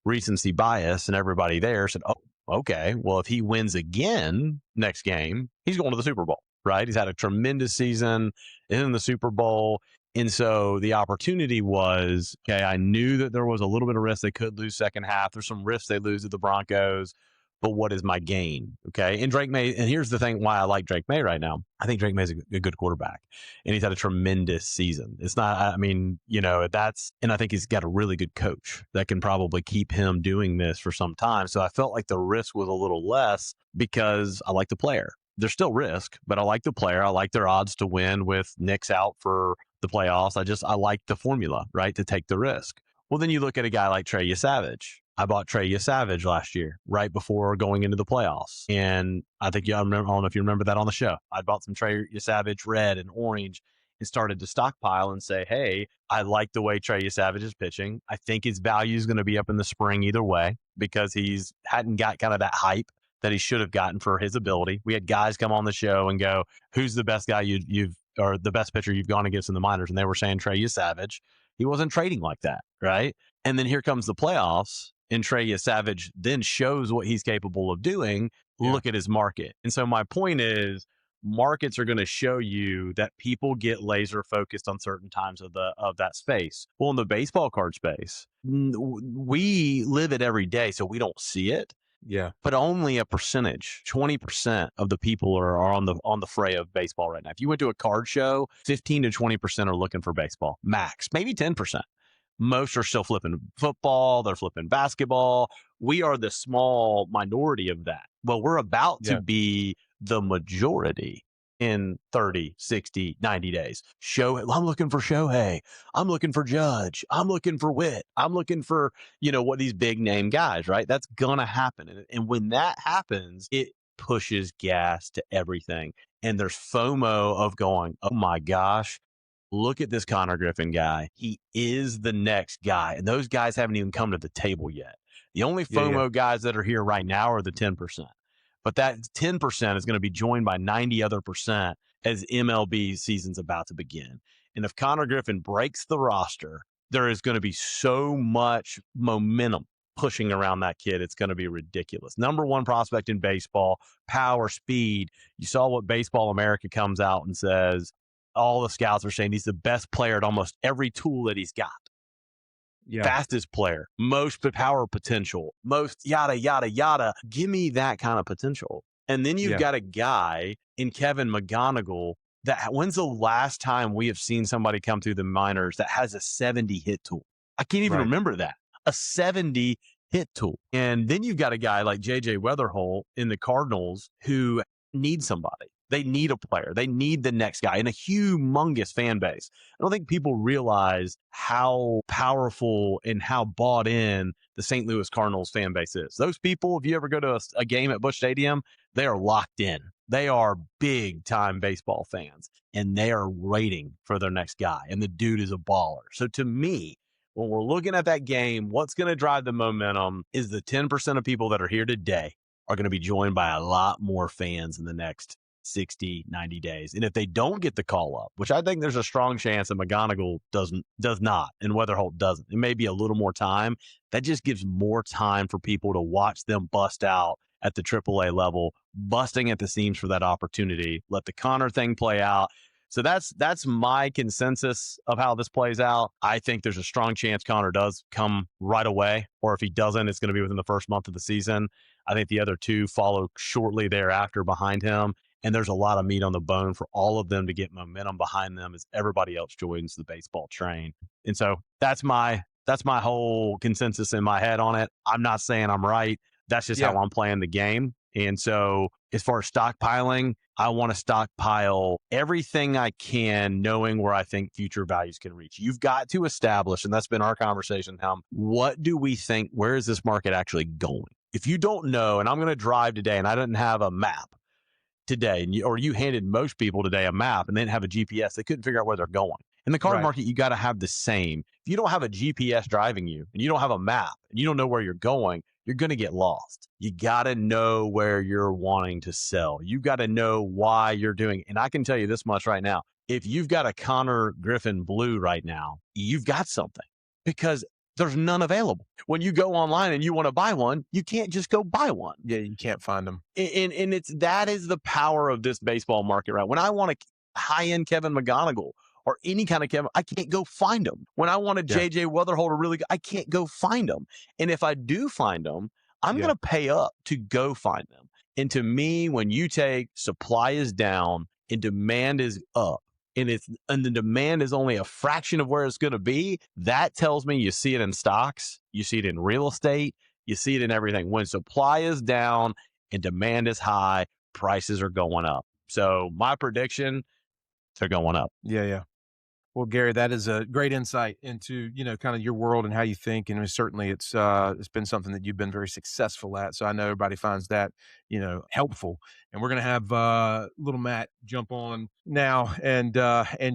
recency bias and everybody there said, oh, okay, well, if he wins again next game, he's going to the Super Bowl, right? He's had a tremendous season in the Super Bowl. And so the opportunity was, okay, I knew that there was a little bit of risk they could lose second half. There's some risks they lose to the Broncos, but what is my gain? Okay. And Drake May, and here's the thing why I like Drake May right now. I think Drake May is a good quarterback, and he's had a tremendous season. It's not, I mean, and I think he's got a really good coach that can probably keep him doing this for some time. So I felt like the risk was a little less, because I like the player. There's still risk, but I like the player. I like their odds to win with Knicks out for the playoffs. I like the formula, right, to take the risk. Well, then you look at a guy like Trey Savage. I bought Trey Savage last year, right before going into the playoffs. And I think I don't know if you remember that on the show. I bought some Trey Savage red and orange and started to stockpile and say, hey, I like the way Trey Savage is pitching. I think his value is going to be up in the spring either way because he's hadn't got kind of that hype that he should have gotten for his ability. We had guys come on the show and go, who's the best guy you've or the best pitcher you've gone against in the minors? And they were saying Trey Savage. He wasn't trading like that, right? And then here comes the playoffs. And Trey Savage then shows what he's capable of doing. Yeah. Look at his market. And so my point is, markets are going to show you that people get laser focused on certain times of that space. Well, in the baseball card space, we live it every day, so we don't see it. Yeah. But only a percentage, 20% of the people are on the fray of baseball right now. If you went to a card show, 15 to 20% are looking for baseball, max, maybe 10%. Most are still flipping football. They're flipping basketball. We are the small minority of that. Well, we're about to be the majority in 30, 60, 90 days. I'm looking for Shohei. I'm looking for Judge. I'm looking for Witt. I'm looking for, what these big name guys, right? That's going to happen. And when that happens, it pushes gas to everything. And there's FOMO of going, oh my gosh, look at this Konnor Griffin guy. He is the next guy. And those guys haven't even come to the table yet. The only FOMO guys that are here right now are the 10%. But that 10% is going to be joined by 90 other percent as MLB season's about to begin. And if Konnor Griffin breaks the roster, there is going to be so much momentum pushing around that kid. It's going to be ridiculous. Number one prospect in baseball, power, speed. You saw what Baseball America comes out and says. All the scouts are saying he's the best player at almost every tool that he's got. Yeah. Fastest player, most power potential, most yada, yada, yada. Give me that kind of potential. And then you've got a guy in Kevin McGonigle that, when's the last time we have seen somebody come through the minors that has a 70 hit tool? I can't even remember that. A 70 hit tool. And then you've got a guy like JJ Weatherholt in the Cardinals who needs somebody. They need a player. They need the next guy in a humongous fan base. I don't think people realize how powerful and how bought in the St. Louis Cardinals fan base is. Those people, if you ever go to a game at Busch Stadium, they are locked in. They are big-time baseball fans, and they are waiting for their next guy, and the dude is a baller. So to me, when we're looking at that game, what's going to drive the momentum is the 10% of people that are here today are going to be joined by a lot more fans in the next 60, 90 days. And if they don't get the call up, which I think there's a strong chance that McGonigle does not, and Weatherholt doesn't, it may be a little more time. That just gives more time for people to watch them bust out at the AAA level, busting at the seams for that opportunity. Let the Konnor thing play out. So that's my consensus of how this plays out. I think there's a strong chance Konnor does come right away, or if he doesn't, it's going to be within the first month of the season. I think the other two follow shortly thereafter behind him. And there's a lot of meat on the bone for all of them to get momentum behind them as everybody else joins the baseball train. And so that's my whole consensus in my head on it. I'm not saying I'm right. That's just how I'm playing the game. And so as far as stockpiling, I want to stockpile everything I can, knowing where I think future values can reach. You've got to establish, and that's been our conversation, what do we think, where is this market actually going? If you don't know, and I'm going to drive today and I didn't have a map today, or you handed most people today a map and they didn't have a GPS, they couldn't figure out where they're going. In the car market, you got to have the same. If you don't have a GPS driving you and you don't have a map and you don't know where you're going, you're going to get lost. You got to know where you're wanting to sell. You got to know why you're doing it. And I can tell you this much right now. If you've got a Konnor Griffin blue right now, you've got something, because there's none available. When you go online and you want to buy one, you can't just go buy one. Yeah, you can't find them. And that is the power of this baseball market, right? When I want a high-end Kevin McGonigle or any kind of Kevin, I can't go find them. When I want a JJ Weatherholt or really good, I can't go find them. And if I do find them, I'm going to pay up to go find them. And to me, when you take supply is down and demand is up, and the demand is only a fraction of where it's going to be, that tells me you see it in stocks, you see it in real estate, you see it in everything. When supply is down and demand is high, prices are going up. So my prediction, they're going up. Yeah. Well, Gary, that is a great insight into, kind of your world and how you think. And certainly it's been something that you've been very successful at. So I know everybody finds that, helpful. And we're going to have little Matt jump on now and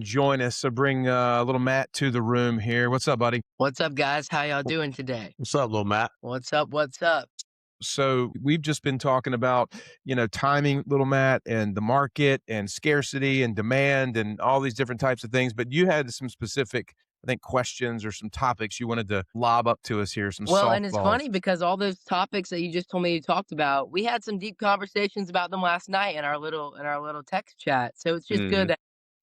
join us. So bring little Matt to the room here. What's up, buddy? What's up, guys? How y'all doing today? What's up, little Matt? What's up? What's up? So we've just been talking about, timing, little Matt, and the market and scarcity and demand and all these different types of things. But you had some specific, I think, questions or some topics you wanted to lob up to us here. And it's funny because all those topics that you just told me you talked about, we had some deep conversations about them last night in our little text chat. So it's just good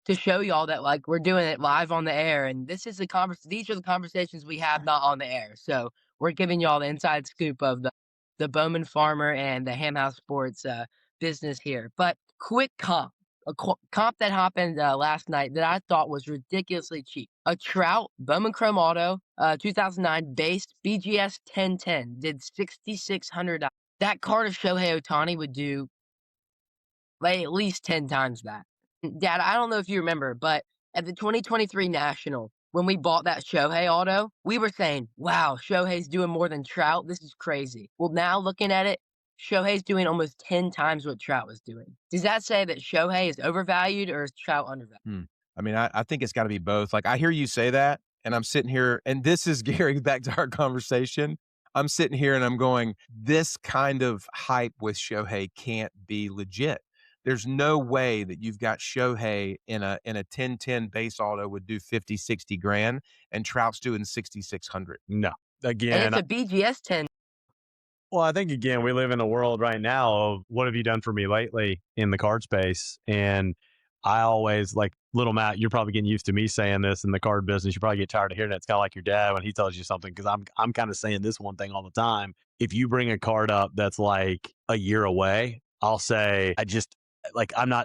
to show y'all that like we're doing it live on the air, and this is these are the conversations we have not on the air. So we're giving y'all the inside scoop of the Bowman Farmer and the Ham House Sports business here. But quick comp, comp that happened last night that I thought was ridiculously cheap. A Trout Bowman Chrome Auto 2009 base BGS 1010 did $6,600. That card of Shohei Ohtani would do like at least 10 times that. Dad, I don't know if you remember, but at the 2023 National, when we bought that Shohei auto, we were saying, wow, Shohei's doing more than Trout. This is crazy. Well, now looking at it, Shohei's doing almost 10 times what Trout was doing. Does that say that Shohei is overvalued or is Trout undervalued? I mean, I think it's got to be both. Like, I hear you say that, and I'm sitting here, and this is, Gary, back to our conversation. I'm sitting here and I'm going, this kind of hype with Shohei can't be legit. There's no way that you've got Shohei in a 10-10 base auto would do 50, 60 grand, and Trout's doing 6,600. No. Again, and it's a BGS 10. Well, I think, again, we live in a world right now of what have you done for me lately in the card space? And I always, like, little Matt, you're probably getting used to me saying this in the card business. You probably get tired of hearing it. It's kind of like your dad when he tells you something, because I'm kind of saying this one thing all the time. If you bring a card up that's like a year away, I'll say,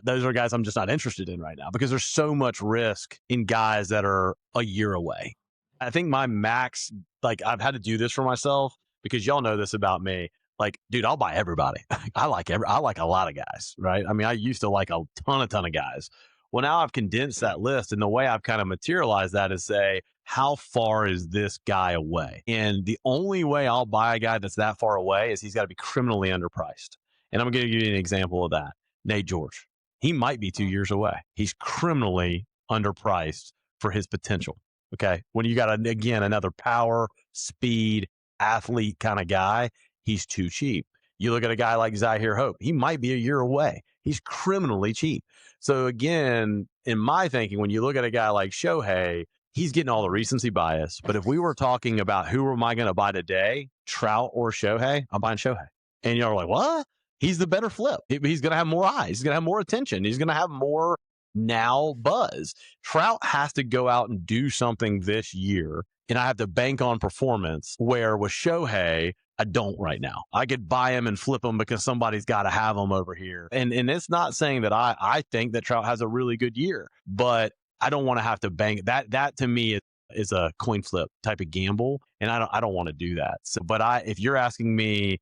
those are guys I'm just not interested in right now, because there's so much risk in guys that are a year away. I think my max, like, I've had to do this for myself because y'all know this about me. Like, dude, I'll buy everybody. I like a lot of guys, right? I mean, I used to like a ton of guys. Well, now I've condensed that list, and the way I've kind of materialized that is say, how far is this guy away? And the only way I'll buy a guy that's that far away is he's got to be criminally underpriced. And I'm going to give you an example of that. Nate George. He might be 2 years away. He's criminally underpriced for his potential. Okay. When you got, another power, speed, athlete kind of guy, he's too cheap. You look at a guy like Zahir Hope. He might be a year away. He's criminally cheap. So again, in my thinking, when you look at a guy like Shohei, he's getting all the recency bias. But if we were talking about who am I going to buy today, Trout or Shohei, I'm buying Shohei. And you're like, what? He's the better flip. He's going to have more eyes. He's going to have more attention. He's going to have more now buzz. Trout has to go out and do something this year, and I have to bank on performance, where with Shohei, I don't right now. I could buy him and flip him because somebody's got to have him over here. And it's not saying that I think that Trout has a really good year, but I don't want to have to bank. That to me is a coin flip type of gamble, and I don't want to do that. So, but if you're asking me,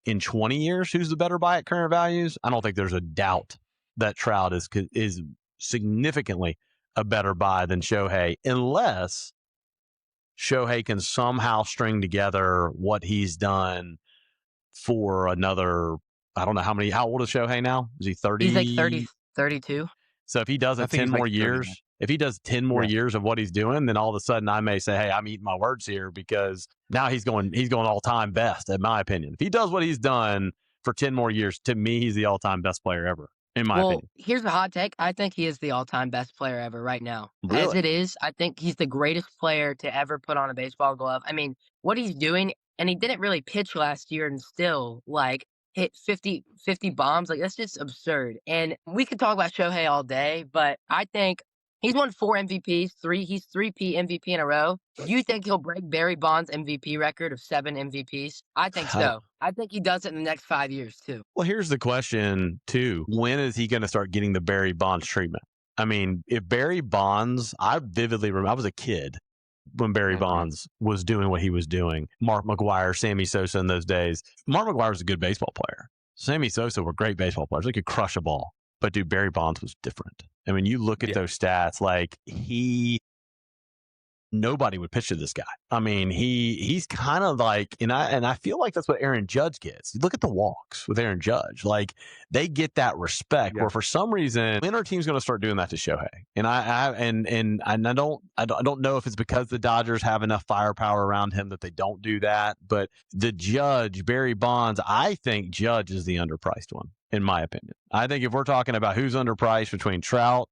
in 20 years, who's the better buy at current values? I don't think there's a doubt that Trout is significantly a better buy than Shohei, unless Shohei can somehow string together what he's done for another, I don't know how old is Shohei now? Is he 30? He's like 30, 32. So if he does 10 more years, if he does 10 more years of what he's doing, then all of a sudden I may say, hey, I'm eating my words here, because now he's going all-time best, in my opinion. If he does what he's done for 10 more years, to me, he's the all-time best player ever, in my opinion. Here's a hot take. I think he is the all-time best player ever right now. Really? As it is, I think he's the greatest player to ever put on a baseball glove. I mean, what he's doing, and he didn't really pitch last year and still, like, hit 50 bombs. Like, that's just absurd. And we could talk about Shohei all day, but I think he's won 4 MVPs, he's 3P MVP in a row. Do you think he'll break Barry Bonds' MVP record of 7 MVPs? I think so. I think he does it in the next 5 years, too. Well, here's the question, too. When is he going to start getting the Barry Bonds treatment? I mean, if Barry Bonds, I vividly remember, I was a kid when Barry Bonds was doing what he was doing. Mark McGwire, Sammy Sosa in those days. Mark McGwire was a good baseball player. Sammy Sosa were great baseball players. They could crush a ball. But, dude, Barry Bonds was different. I mean, you look at those stats, like, he nobody would pitch to this guy. I mean, he's kind of like, and I feel like that's what Aaron Judge gets. Look at the walks with Aaron Judge. Like, they get that respect where for some reason, when our team's going to start doing that to Shohei. And I don't know if it's because the Dodgers have enough firepower around him that they don't do that. But the Judge, Barry Bonds, I think Judge is the underpriced one, in my opinion. I think if we're talking about who's underpriced between Trout,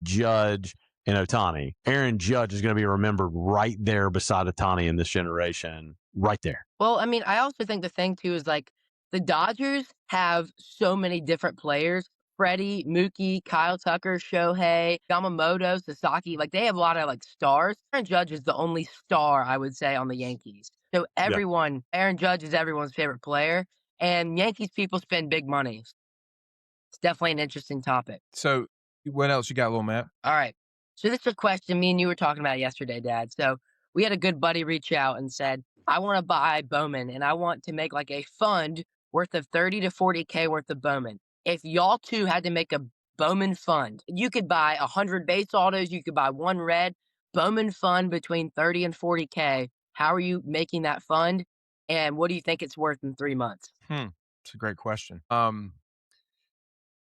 Judge, and Ohtani, Aaron Judge is going to be remembered right there beside Ohtani in this generation, right there. Well, I mean, I also think the thing, too, is like the Dodgers have so many different players. Freddie, Mookie, Kyle Tucker, Shohei, Yamamoto, Sasaki. Like, they have a lot of, like, stars. Aaron Judge is the only star, I would say, on the Yankees. So Aaron Judge is everyone's favorite player. And Yankees people spend big money. It's definitely an interesting topic. So what else you got, little Matt? All right. So this is a question me and you were talking about yesterday, Dad. So we had a good buddy reach out and said, I want to buy Bowman and I want to make like a fund worth of 30 to 40K worth of Bowman. If y'all two had to make a Bowman fund, you could buy 100 base autos, you could buy one red, Bowman fund between 30 and 40K. How are you making that fund? And what do you think it's worth in 3 months? It's a great question.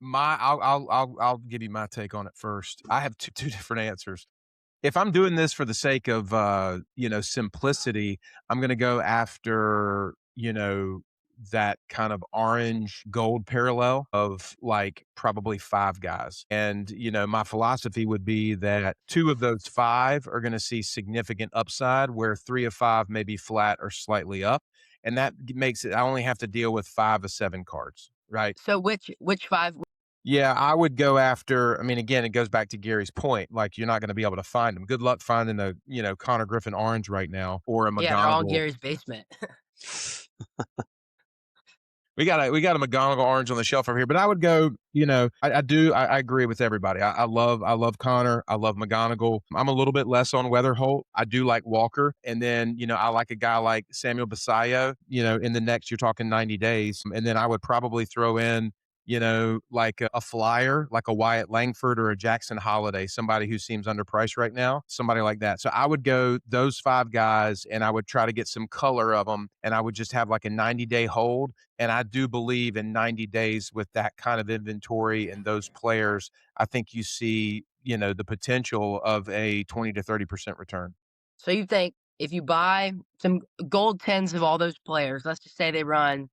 I'll give you my take on it first. I have two different answers. If I'm doing this for the sake of simplicity, I'm going to go after that kind of orange gold parallel of like probably 5 guys. And my philosophy would be that 2 of those 5 are going to see significant upside, where 3 of 5 may be flat or slightly up, and that makes it I only have to deal with 5 of 7 cards, right? So which 5? Yeah, I would go after, I mean, again, it goes back to Gary's point. Like, you're not going to be able to find them. Good luck finding a, Konnor Griffin orange right now, or a McGonigle. Yeah, they're all in Gary's basement. We got a McGonigle orange on the shelf over here, but I would go, I agree with everybody. I love Konnor. I love McGonigle. I'm a little bit less on Weatherholt. I do like Walker. And then, I like a guy like Samuel Basallo, in the next, you're talking 90 days. And then I would probably throw in, like a flyer, like a Wyatt Langford or a Jackson Holiday, somebody who seems underpriced right now, somebody like that. So I would go those 5 guys and I would try to get some color of them, and I would just have like a 90-day hold. And I do believe in 90 days with that kind of inventory and those players, I think you see, the potential of a 20 to 30% return. So you think if you buy some gold 10s of all those players, let's just say they run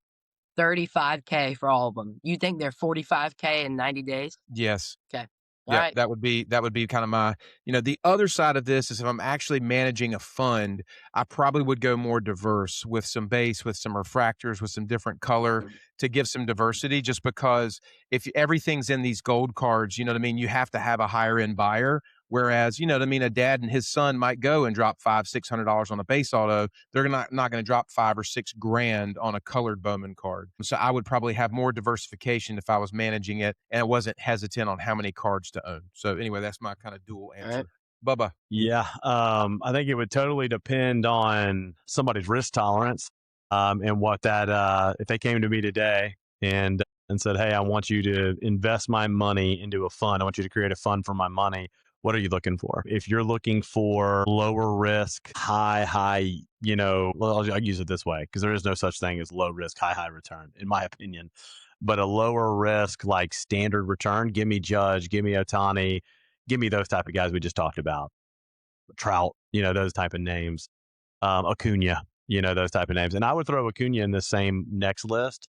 35K for all of them, you think they're 45K in 90 days? Yes. Okay. Yeah, right. that would be kind of my, the other side of this is if I'm actually managing a fund, I probably would go more diverse with some base, with some refractors, with some different color to give some diversity, just because if everything's in these gold cards, you have to have a higher end buyer. Whereas, a dad and his son might go and drop $500-$600 on a base auto. They're not going to drop $5,000 or $6,000 on a colored Bowman card. So I would probably have more diversification if I was managing it and I wasn't hesitant on how many cards to own. So anyway, that's my kind of dual answer. Right. Bubba. Yeah. I think it would totally depend on somebody's risk tolerance, and what that, if they came to me today and said, hey, I want you to invest my money into a fund. I want you to create a fund for my money. What are you looking for? If you're looking for lower risk, high, I'll use it this way because there is no such thing as low risk, high return, in my opinion. But a lower risk, like standard return, give me Judge, give me Ohtani, give me those type of guys we just talked about. Trout, those type of names. Acuna, those type of names. And I would throw Acuna in the same next list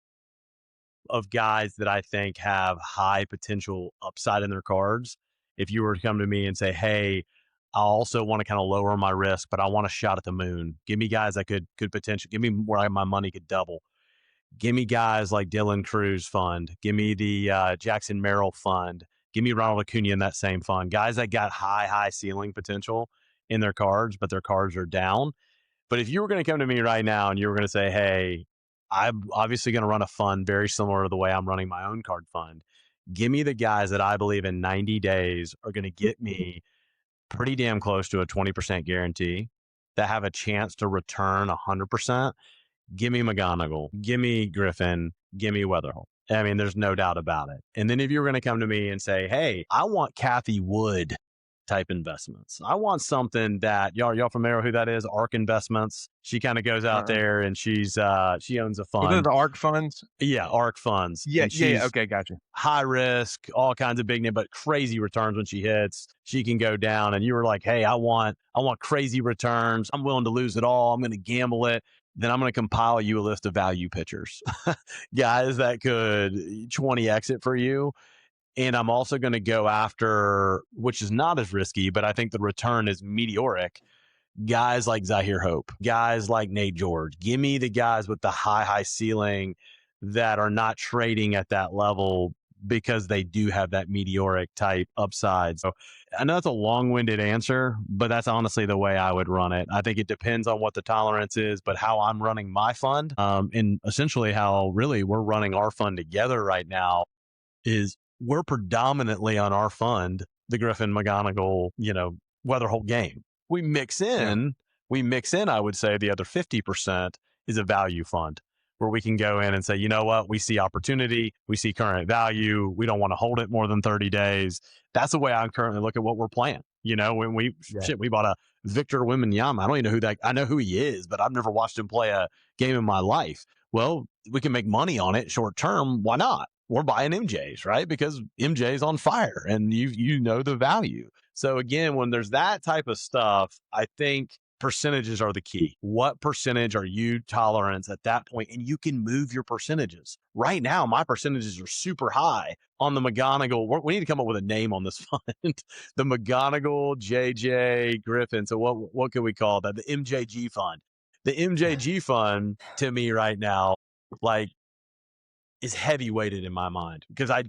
of guys that I think have high potential upside in their cards. If you were to come to me and say, hey, I also want to kind of lower my risk, but I want a shot at the moon. Give me guys that could potentially, give me where my money could double. Give me guys like Dylan Cruz fund. Give me the Jackson Merrill fund. Give me Ronald Acuna in that same fund. Guys that got high ceiling potential in their cards, but their cards are down. But if you were going to come to me right now and you were going to say, hey, I'm obviously going to run a fund very similar to the way I'm running my own card fund. Give me the guys that I believe in 90 days are going to get me pretty damn close to a 20% guarantee, that have a chance to return 100%. Give me McGonigle. Give me Griffin. Give me Weatherholt. I mean, there's no doubt about it. And then if you were going to come to me and say, hey, I want Kathy Wood type investments. I want something that y'all familiar who that is? ARK Investments. She kind of goes out there and she owns a fund. What are the ARK funds? Yeah, ARK funds. Yeah, and yeah. Okay, gotcha. High risk, all kinds of big name, but crazy returns when she hits. She can go down, and you were like, "Hey, I want crazy returns. I'm willing to lose it all. I'm going to gamble it." Then I'm going to compile you a list of value pitchers, guys that could 20x it for you. And I'm also going to go after, which is not as risky, but I think the return is meteoric, guys like Zahir Hope, guys like Nate George. Give me the guys with the high ceiling that are not trading at that level because they do have that meteoric type upside. So I know that's a long-winded answer, but that's honestly the way I would run it. I think it depends on what the tolerance is, but how I'm running my fund, and essentially how really we're running our fund together right now is we're predominantly on our fund, the Griffin McGonigle, Weatherholt game. We mix in, I would say the other 50% is a value fund where we can go in and say, you know what, we see opportunity, we see current value, we don't want to hold it more than 30 days. That's the way I currently look at what we're playing. When we bought a Victor Wembanyama. I don't even know I know who he is, but I've never watched him play a game in my life. Well, we can make money on it short term. Why not? We're buying MJ's, right? Because MJ's on fire and you know the value. So again, when there's that type of stuff, I think percentages are the key. What percentage are you tolerance at that point? And you can move your percentages. Right now, my percentages are super high on the McGonigle. We need to come up with a name on this fund. The McGonigle, JJ, Griffin. So what can we call that? The MJG fund. The MJG fund to me right now, is heavy weighted in my mind because I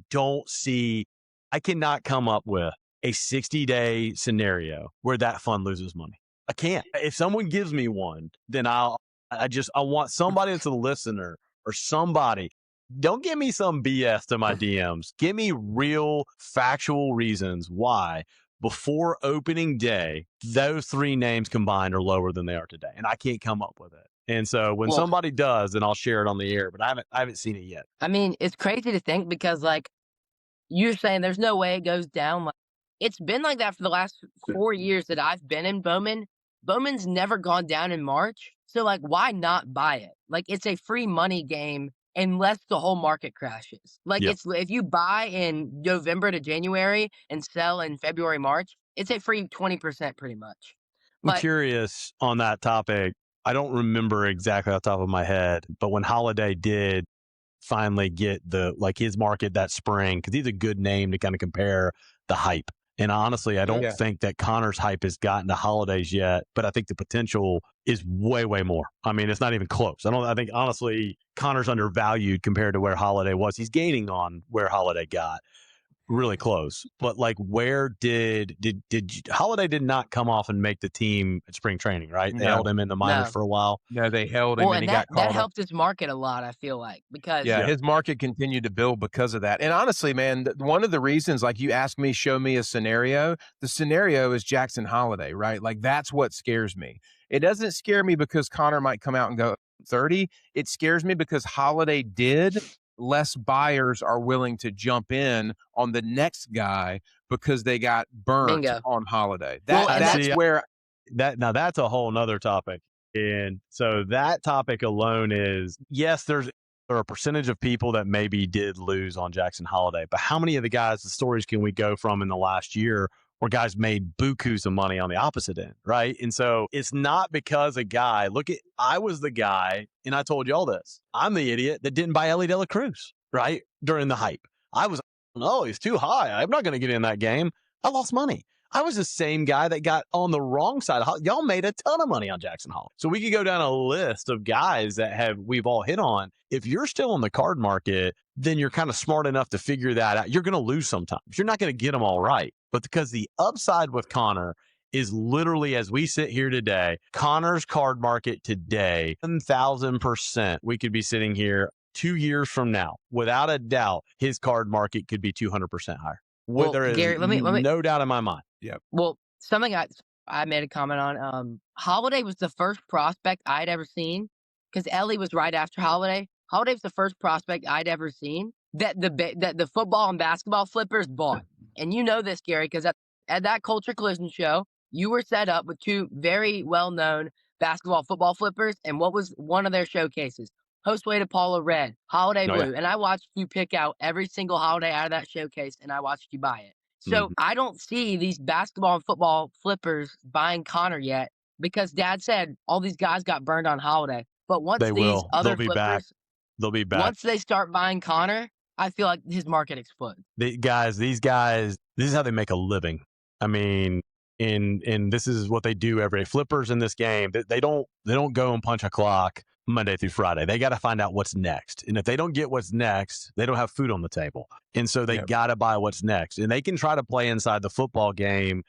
cannot come up with a 60-day scenario where that fund loses money. I can't. If someone gives me one, then I want somebody that's a listener or somebody. Don't give me some BS to my DMs. Give me real factual reasons why before opening day, those three names combined are lower than they are today. And I can't come up with it. And so when somebody does, then I'll share it on the air, but I haven't seen it yet. I mean, it's crazy to think because you're saying there's no way it goes down. It's been like that for the last 4 years that I've been in Bowman. Bowman's never gone down in March. So why not buy it? It's a free money game unless the whole market crashes. It's if you buy in November to January and sell in February, March, it's a free 20% pretty much. I'm curious on that topic. I don't remember exactly off the top of my head, but when Holiday did finally get his market that spring, because he's a good name to kind of compare the hype. And honestly, I don't think that Konnor's hype has gotten to Holiday's yet, but I think the potential is way, way more. I mean, it's not even close. I think honestly, Konnor's undervalued compared to where Holiday was. He's gaining on where Holiday got. Really close, but where did Holiday did not come off and make the team at spring training, right? They held him in the minors for a while. No, they held him and he got called that helped his market a lot, I feel like, because his market continued to build because of that. And honestly, man, one of the reasons, you asked me, show me a scenario, the scenario is Jackson Holiday, right? That's what scares me. It doesn't scare me because Konnor might come out and go 30. It scares me because Holiday did. Less buyers are willing to jump in on the next guy because they got burnt on Holiday. That's a whole nother topic. And so that topic alone is, yes, there are a percentage of people that maybe did lose on Jackson Holiday, but how many of the stories can we go from in the last year where guys made bukus of money on the opposite end, right? And so it's not because I was the guy, and I told y'all this, I'm the idiot that didn't buy Ellie De La Cruz, right? During the hype. He's too high. I'm not going to get in that game. I lost money. I was the same guy that got on the wrong side. Y'all made a ton of money on Jackson Holiday. So we could go down a list of guys that we've all hit on. If you're still in the card market, then you're kind of smart enough to figure that out. You're going to lose sometimes. You're not going to get them all right. But because the upside with Konnor is literally, as we sit here today, Konnor's card market today, 1,000%, we could be sitting here 2 years from now. Without a doubt, his card market could be 200% higher. There is Gary, let me, no doubt in my mind. Yeah. Well, something I made a comment on. Holiday was the first prospect I'd ever seen because Ellie was right after Holiday. Holiday was the first prospect I'd ever seen that the football and basketball flippers bought. And you know this, Gary, because at that Culture Collision show, you were set up with two very well-known basketball football flippers, and what was one of their showcases? Host Weighted Paula Red, Holiday Blue, and I watched you pick out every single holiday out of that showcase, and I watched you buy it. So I don't see these basketball and football flippers buying Konnor yet because Dad said all these guys got burned on holiday. But once these other flippers, they'll be back. Once they start buying Konnor, I feel like his market explodes. These guys, this is how they make a living. I mean, and this is what they do every day. Flippers in this game, they don't go and punch a clock Monday through Friday. They got to find out what's next. And if they don't get what's next, they don't have food on the table. And so they got to buy what's next. And they can try to play inside the football game.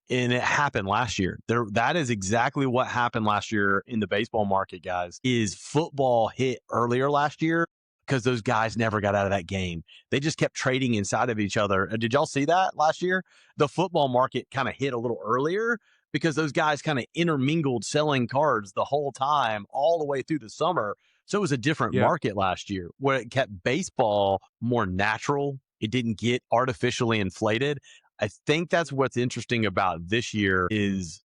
And it happened last year. That is exactly what happened last year in the baseball market, guys, is football hit earlier last year because those guys never got out of that game. They just kept trading inside of each other. Did y'all see that last year? The football market kind of hit a little earlier because those guys kind of intermingled selling cards the whole time, all the way through the summer. So it was a different market last year where it kept baseball more natural. It didn't get artificially inflated. I think that's what's interesting about this year is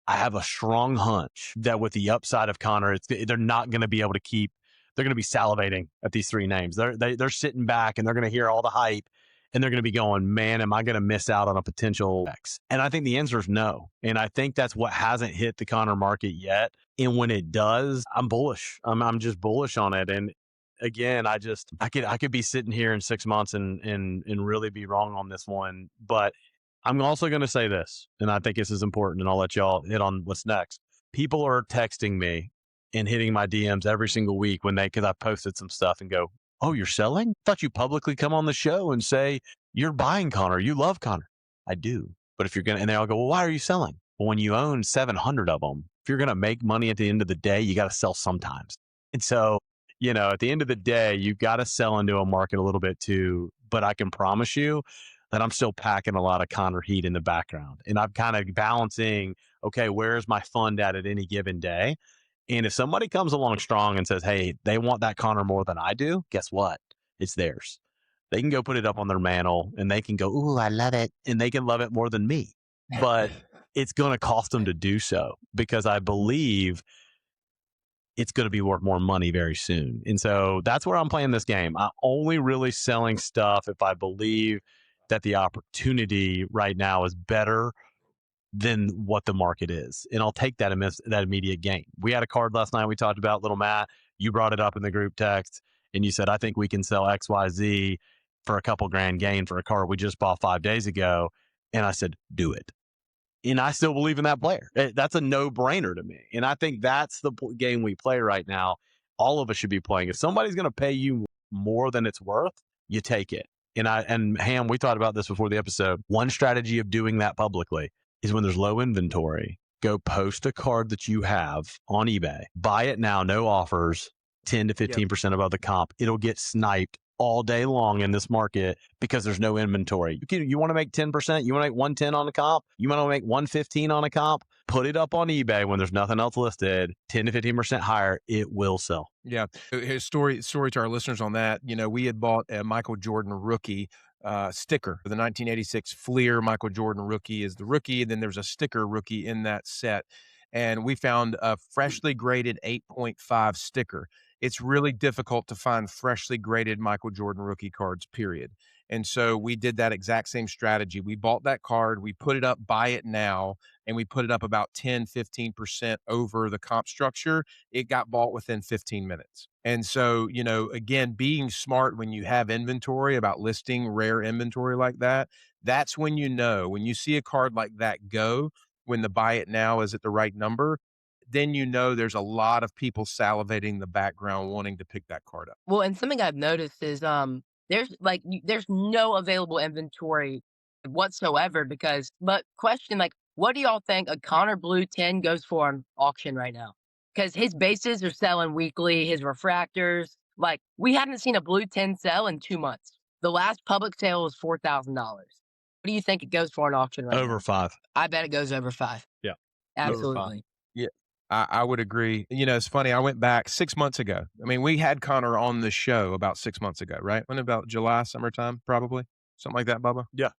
I have a strong hunch that with the upside of Konnor, they're not going to be able to keep. They're going to be salivating at these three names. They're sitting back and they're going to hear all the hype and they're going to be going, man, am I going to miss out on a potential X? And I think the answer is no. And I think that's what hasn't hit the Konnor market yet. And when it does, I'm bullish. I'm just bullish on it. And again, I could be sitting here in 6 months and really be wrong on this one. But I'm also going to say this, and I think this is important, and I'll let y'all hit on what's next. People are texting me and hitting my DMs every single week because I posted some stuff and go, oh, you're selling? I thought you publicly come on the show and say you're buying Konnor. You love Konnor. I do. But if you're going to, and they all go, well, why are you selling? Well, when you own 700 of them, if you're going to make money at the end of the day, you got to sell sometimes. And so, at the end of the day, you've got to sell into a market a little bit too. But I can promise you that I'm still packing a lot of Konnor heat in the background. And I'm kind of balancing, okay, where's my fund at any given day? And if somebody comes along strong and says, hey, they want that Konnor more than I do, guess what? It's theirs. They can go put it up on their mantle and they can go, ooh, I love it. And they can love it more than me. But it's going to cost them to do so because I believe it's going to be worth more money very soon. And so that's where I'm playing this game. I'm only really selling stuff if I believe that the opportunity right now is better than what the market is. And I'll take that immediate gain. We had a card last night we talked about, Little Matt. You brought it up in the group text and you said, I think we can sell XYZ for a couple grand gain for a card we just bought 5 days ago. And I said, do it. And I still believe in that player. That's a no-brainer to me. And I think that's the game we play right now. All of us should be playing. If somebody's going to pay you more than it's worth, you take it. And Ham, we thought about this before the episode. One strategy of doing that publicly is when there's low inventory, go post a card that you have on eBay. Buy it now, no offers, 10 to 15% above the comp. It'll get sniped all day long in this market because there's no inventory. You want to make 10%? You want to make 110 on a comp? You want to make 115 on a comp? Put it up on eBay when there's nothing else listed, 10 to 15% higher, it will sell. Yeah. His story to our listeners on that, we had bought a Michael Jordan rookie sticker. The 1986 Fleer Michael Jordan rookie is the rookie. And then there's a sticker rookie in that set. And we found a freshly graded 8.5 sticker. It's really difficult to find freshly graded Michael Jordan rookie cards, period. And so we did that exact same strategy. We bought that card, we put it up, buy it now, and we put it up about 10, 15% over the comp structure. It got bought within 15 minutes. And so, again, being smart when you have inventory, about listing rare inventory like that, that's when when you see a card like that go, when the buy it now is at the right number, then there's a lot of people salivating in the background wanting to pick that card up. Well, and something I've noticed is there's no available inventory whatsoever but question, what do y'all think a Konnor Blue 10 goes for on auction right now? Because his bases are selling weekly, his refractors, we haven't seen a Blue 10 sell in 2 months. The last public sale was $4,000. What do you think it goes for on auction right now? Over 5. I bet it goes over 5. Yeah. Absolutely. Yeah. I would agree. It's funny. I went back 6 months ago. I mean, we had Konnor on the show about 6 months ago, right? When about July, summertime, probably something like that, Bubba? Yeah.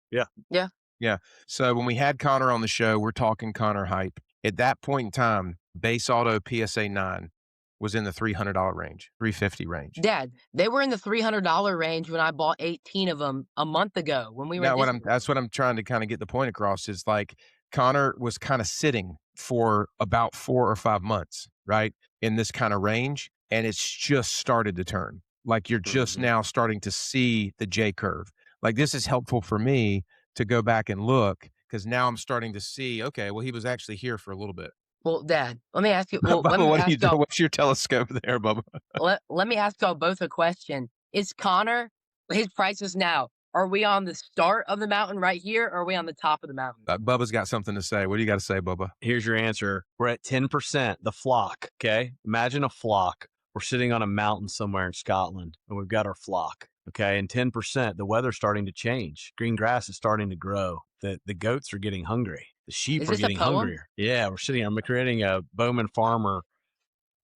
Yeah. So when we had Konnor on the show, we're talking Konnor hype. At that point in time, base auto PSA 9 was in the $300 range, $350 range. Dad, they were in the $300 range when I bought 18 of them a month ago when we were. Now, that's what I'm trying to kind of get the point across is like Konnor was kind of sitting for about 4 or 5 months, right, in this kind of range, and it's just started to turn. Like you're just now starting to see the J curve. Like this is helpful for me to go back and look because now I'm starting to see. Okay, well he was actually here for a little bit. Well, Dad, let me ask you. Well, Bubba, let me what ask are you doing? y'all. What's your telescope there, Bubba? Let me ask y'all both a question. Is Konnor his prices now? Are we on the start of the mountain right here, or are we on the top of the mountain? Bubba's got something to say. What do you got to say, Bubba? Here's your answer. We're at 10%, the flock, okay? Imagine a flock. We're sitting on a mountain somewhere in Scotland, and we've got our flock, okay? And 10%, the weather's starting to change. Green grass is starting to grow. The goats are getting hungry. The sheep are getting hungrier. Yeah, I'm creating a Bowman farmer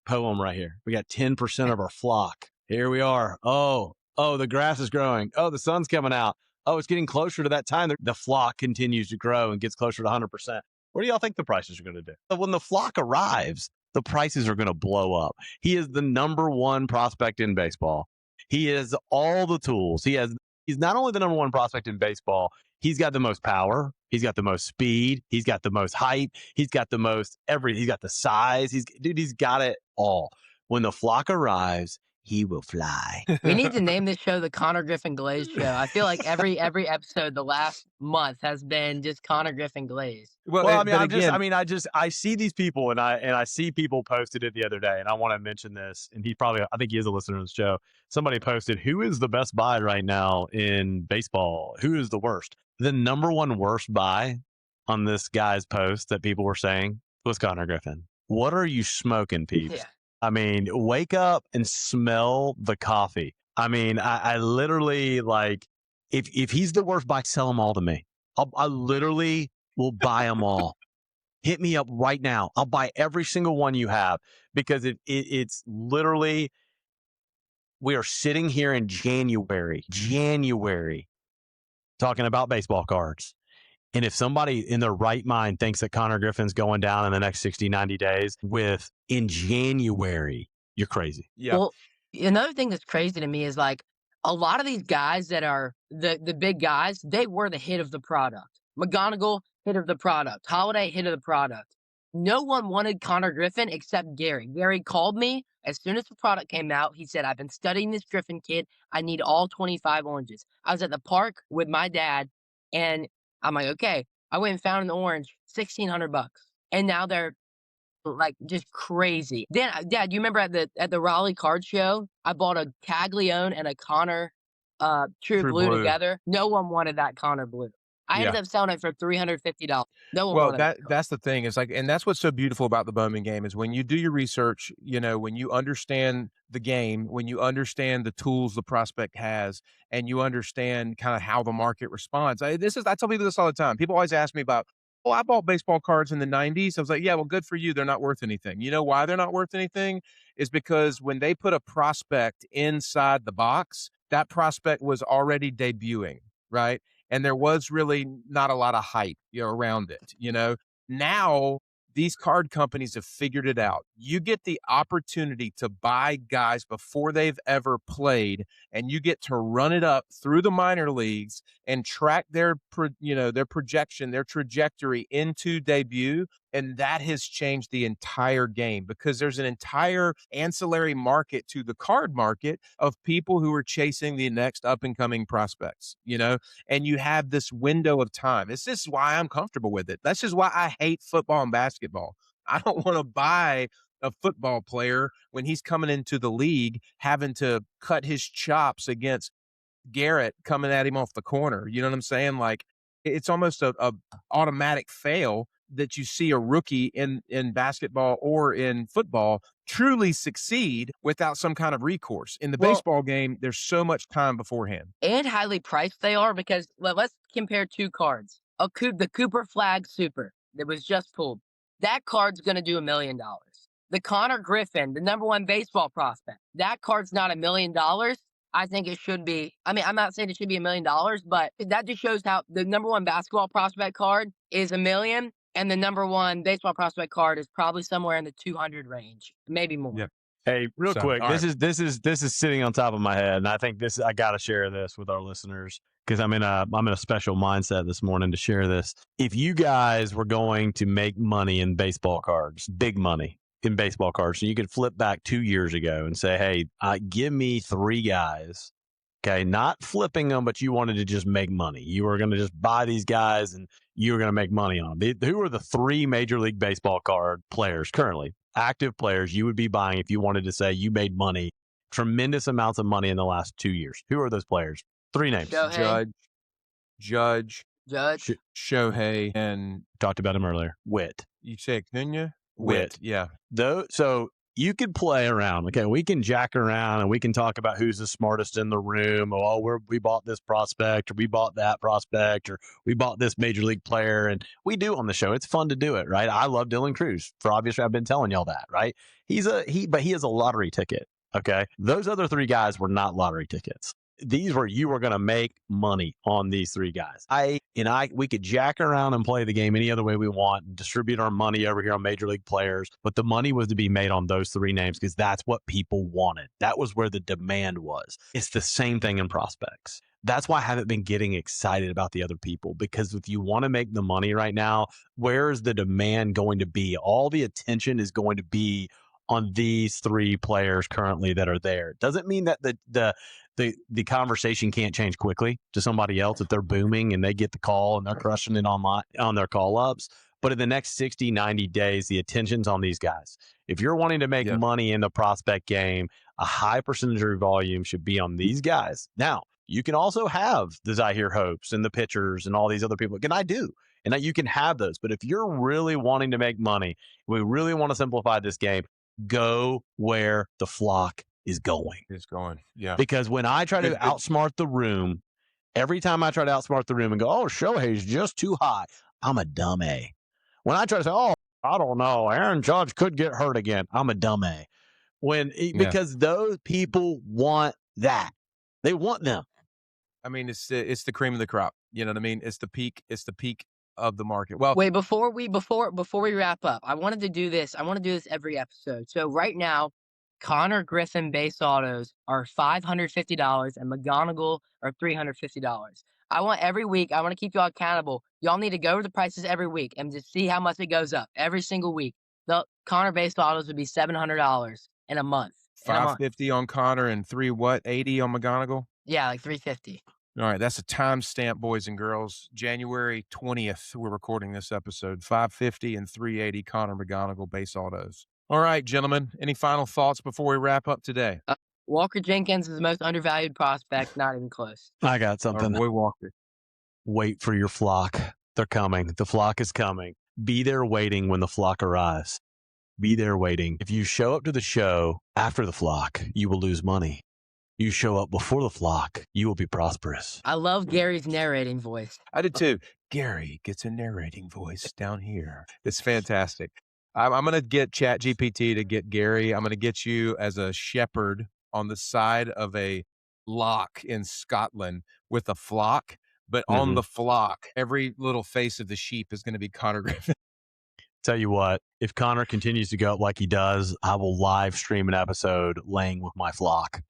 poem right here. We got 10% of our flock. Here we are. Oh, the grass is growing. Oh, the sun's coming out. Oh, it's getting closer to that time. The flock continues to grow and gets closer to 100%. What do y'all think the prices are going to do? When the flock arrives, the prices are going to blow up. He is the number one prospect in baseball. He has all the tools. He's not only the number one prospect in baseball, he's got the most power. He's got the most speed. He's got the most height. He's got the most everything. He's got the size. He's got it all. When the flock arrives, he will fly. We need to name this show the Konnor Griffin Glaze Show. I feel like every episode the last month has been just Konnor Griffin Glaze. Well, I see these people and I see people posted it the other day, and I want to mention this. And I think he is a listener to the show. Somebody posted, who is the best buy right now in baseball? Who is the worst? The number one worst buy on this guy's post that people were saying was Konnor Griffin. What are you smoking, peeps? Yeah. I mean, wake up and smell the coffee. I mean, I literally like, if he's the worst buy, sell them all to me. I literally will buy them all. Hit me up right now. I'll buy every single one you have because it's literally, we are sitting here in January, talking about baseball cards. And if somebody in their right mind thinks that Konnor Griffin's going down in the next 60, 90 days in January, you're crazy. Yeah. Well, another thing that's crazy to me is like a lot of these guys that are the big guys, they were the hit of the product. McGonigle, hit of the product. Holiday, hit of the product. No one wanted Konnor Griffin except Gary. Gary called me as soon as the product came out. He said, I've been studying this Griffin kid. I need all 25 oranges. I was at the park with my dad, and I'm like, okay. I went and found an orange, $1,600, and now they're like just crazy. Then, Dad, you remember at the Raleigh card show, I bought a Caglione and a Konnor True Blue together. No one wanted that Konnor Blue. I ended up selling it for $350. No one wanted it. That's the thing. It's like, and that's what's so beautiful about the Bowman game is when you do your research, when you understand the game, when you understand the tools the prospect has, and you understand kind of how the market responds. I tell people this all the time. People always ask me about, oh, I bought baseball cards in the 90s. I was like, yeah, well, good for you. They're not worth anything. You know why they're not worth anything? Is because when they put a prospect inside the box, that prospect was already debuting, right? And there was really not a lot of hype around it. Now these card companies have figured it out. You get the opportunity to buy guys before they've ever played, and you get to run it up through the minor leagues and track their projection, their trajectory into debut. And that has changed the entire game because there's an entire ancillary market to the card market of people who are chasing the next up and coming prospects, and you have this window of time. This is why I'm comfortable with it. That's just why I hate football and basketball. I don't want to buy a football player when he's coming into the league, having to cut his chops against Garrett coming at him off the corner. You know what I'm saying? Like it's almost a automatic fail that you see a rookie in basketball or in football truly succeed without some kind of recourse. In the baseball game, there's so much time beforehand. And highly priced they are because let's compare two cards. The Cooper Flag Super that was just pulled. That card's going to do $1 million. The Konnor Griffin, the number one baseball prospect, that card's not $1 million. I think it should be. I mean, I'm not saying it should be $1 million, but that just shows how the number one basketball prospect card is $1 million, and the number one baseball prospect card is probably somewhere in the 200 range, maybe more. Yep. Hey, real quick, this is sitting on top of my head, and I think I got to share this with our listeners because I'm in a special mindset this morning to share this. If you guys were going to make money in baseball cards, big money in baseball cards, so you could flip back 2 years ago and say, hey, give me 3 guys, okay, not flipping them, but you wanted to just make money. You were going to just buy these guys and you were going to make money on them. Who are the 3 Major League Baseball card players currently, active players you would be buying if you wanted to say you made money, tremendous amounts of money in the last 2 years? Who are those players? 3 names. Judge, Shohei, and talked about him earlier. Witt. You say Konnor? Witt. Yeah. So you could play around. Okay, we can jack around and we can talk about who's the smartest in the room. Oh, we bought this prospect, or we bought that prospect, or we bought this major league player, and we do on the show. It's fun to do it, right? I love Dylan Cruz. For obvious reasons, I've been telling y'all that, right? But he is a lottery ticket. Okay, those other 3 guys were not lottery tickets. These were, you were going to make money on these 3 guys. We could jack around and play the game any other way we want and distribute our money over here on major league players. But the money was to be made on those 3 names because that's what people wanted. That was where the demand was. It's the same thing in prospects. That's why I haven't been getting excited about the other people, because if you want to make the money right now, where is the demand going to be? All the attention is going to be on these 3 players currently that are there. Doesn't mean that the conversation can't change quickly to somebody else if they're booming and they get the call and they're crushing it on their call-ups. But in the next 60, 90 days, the attention's on these guys. If you're wanting to make money in the prospect game, a high percentage of your volume should be on these guys. Now, you can also have the Zahir Hopes and the pitchers and all these other people. And I do. And you can have those. But if you're really wanting to make money, we really want to simplify this game, go where the flock is going. Yeah. Because when I try to outsmart the room, every time I try to outsmart the room and go, oh, Shohei's just too high, I'm a dumb A. When I try to say, oh, I don't know, Aaron Judge could get hurt again, I'm a dumb A. Because those people want that. They want them. I mean, it's the cream of the crop. You know what I mean? It's the peak of the market. Well, wait, before we wrap up, I wanted to do this. I want to do this every episode. So right now, Konnor Griffin base autos are $550 and McGonigle are $350. I want every week, I want to keep y'all accountable. Y'all need to go over the prices every week and just see how much it goes up every single week. The Konnor base autos would be $700 in a month. $550 on Konnor and $380 on McGonigle? Yeah, like $350. All right, that's a timestamp, boys and girls. January 20th, we're recording this episode. $550 and $380 Konnor McGonigle base autos. All right, gentlemen, any final thoughts before we wrap up today? Walker Jenkins is the most undervalued prospect, not even close. I got something. Our boy Walker. Wait for your flock. They're coming. The flock is coming. Be there waiting when the flock arrives. Be there waiting. If you show up to the show after the flock, you will lose money. You show up before the flock, you will be prosperous. I love Gary's narrating voice. I did too. Gary gets a narrating voice down here. It's fantastic. I'm going to get ChatGPT to get Gary. I'm going to get you as a shepherd on the side of a loch in Scotland with a flock, but on the flock, every little face of the sheep is going to be Konnor Griffin. Tell you what, if Konnor continues to go up like he does, I will live stream an episode laying with my flock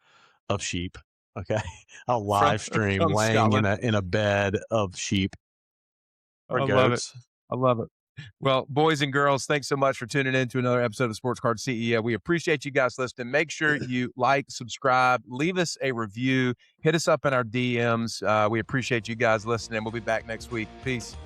of sheep. Okay, I'll live stream laying in a bed of sheep or goats. I love it. Well, boys and girls, thanks so much for tuning in to another episode of Sports Card CEO. We appreciate you guys listening. Make sure you like, subscribe, leave us a review, hit us up in our DMs. We appreciate you guys listening. We'll be back next week. Peace.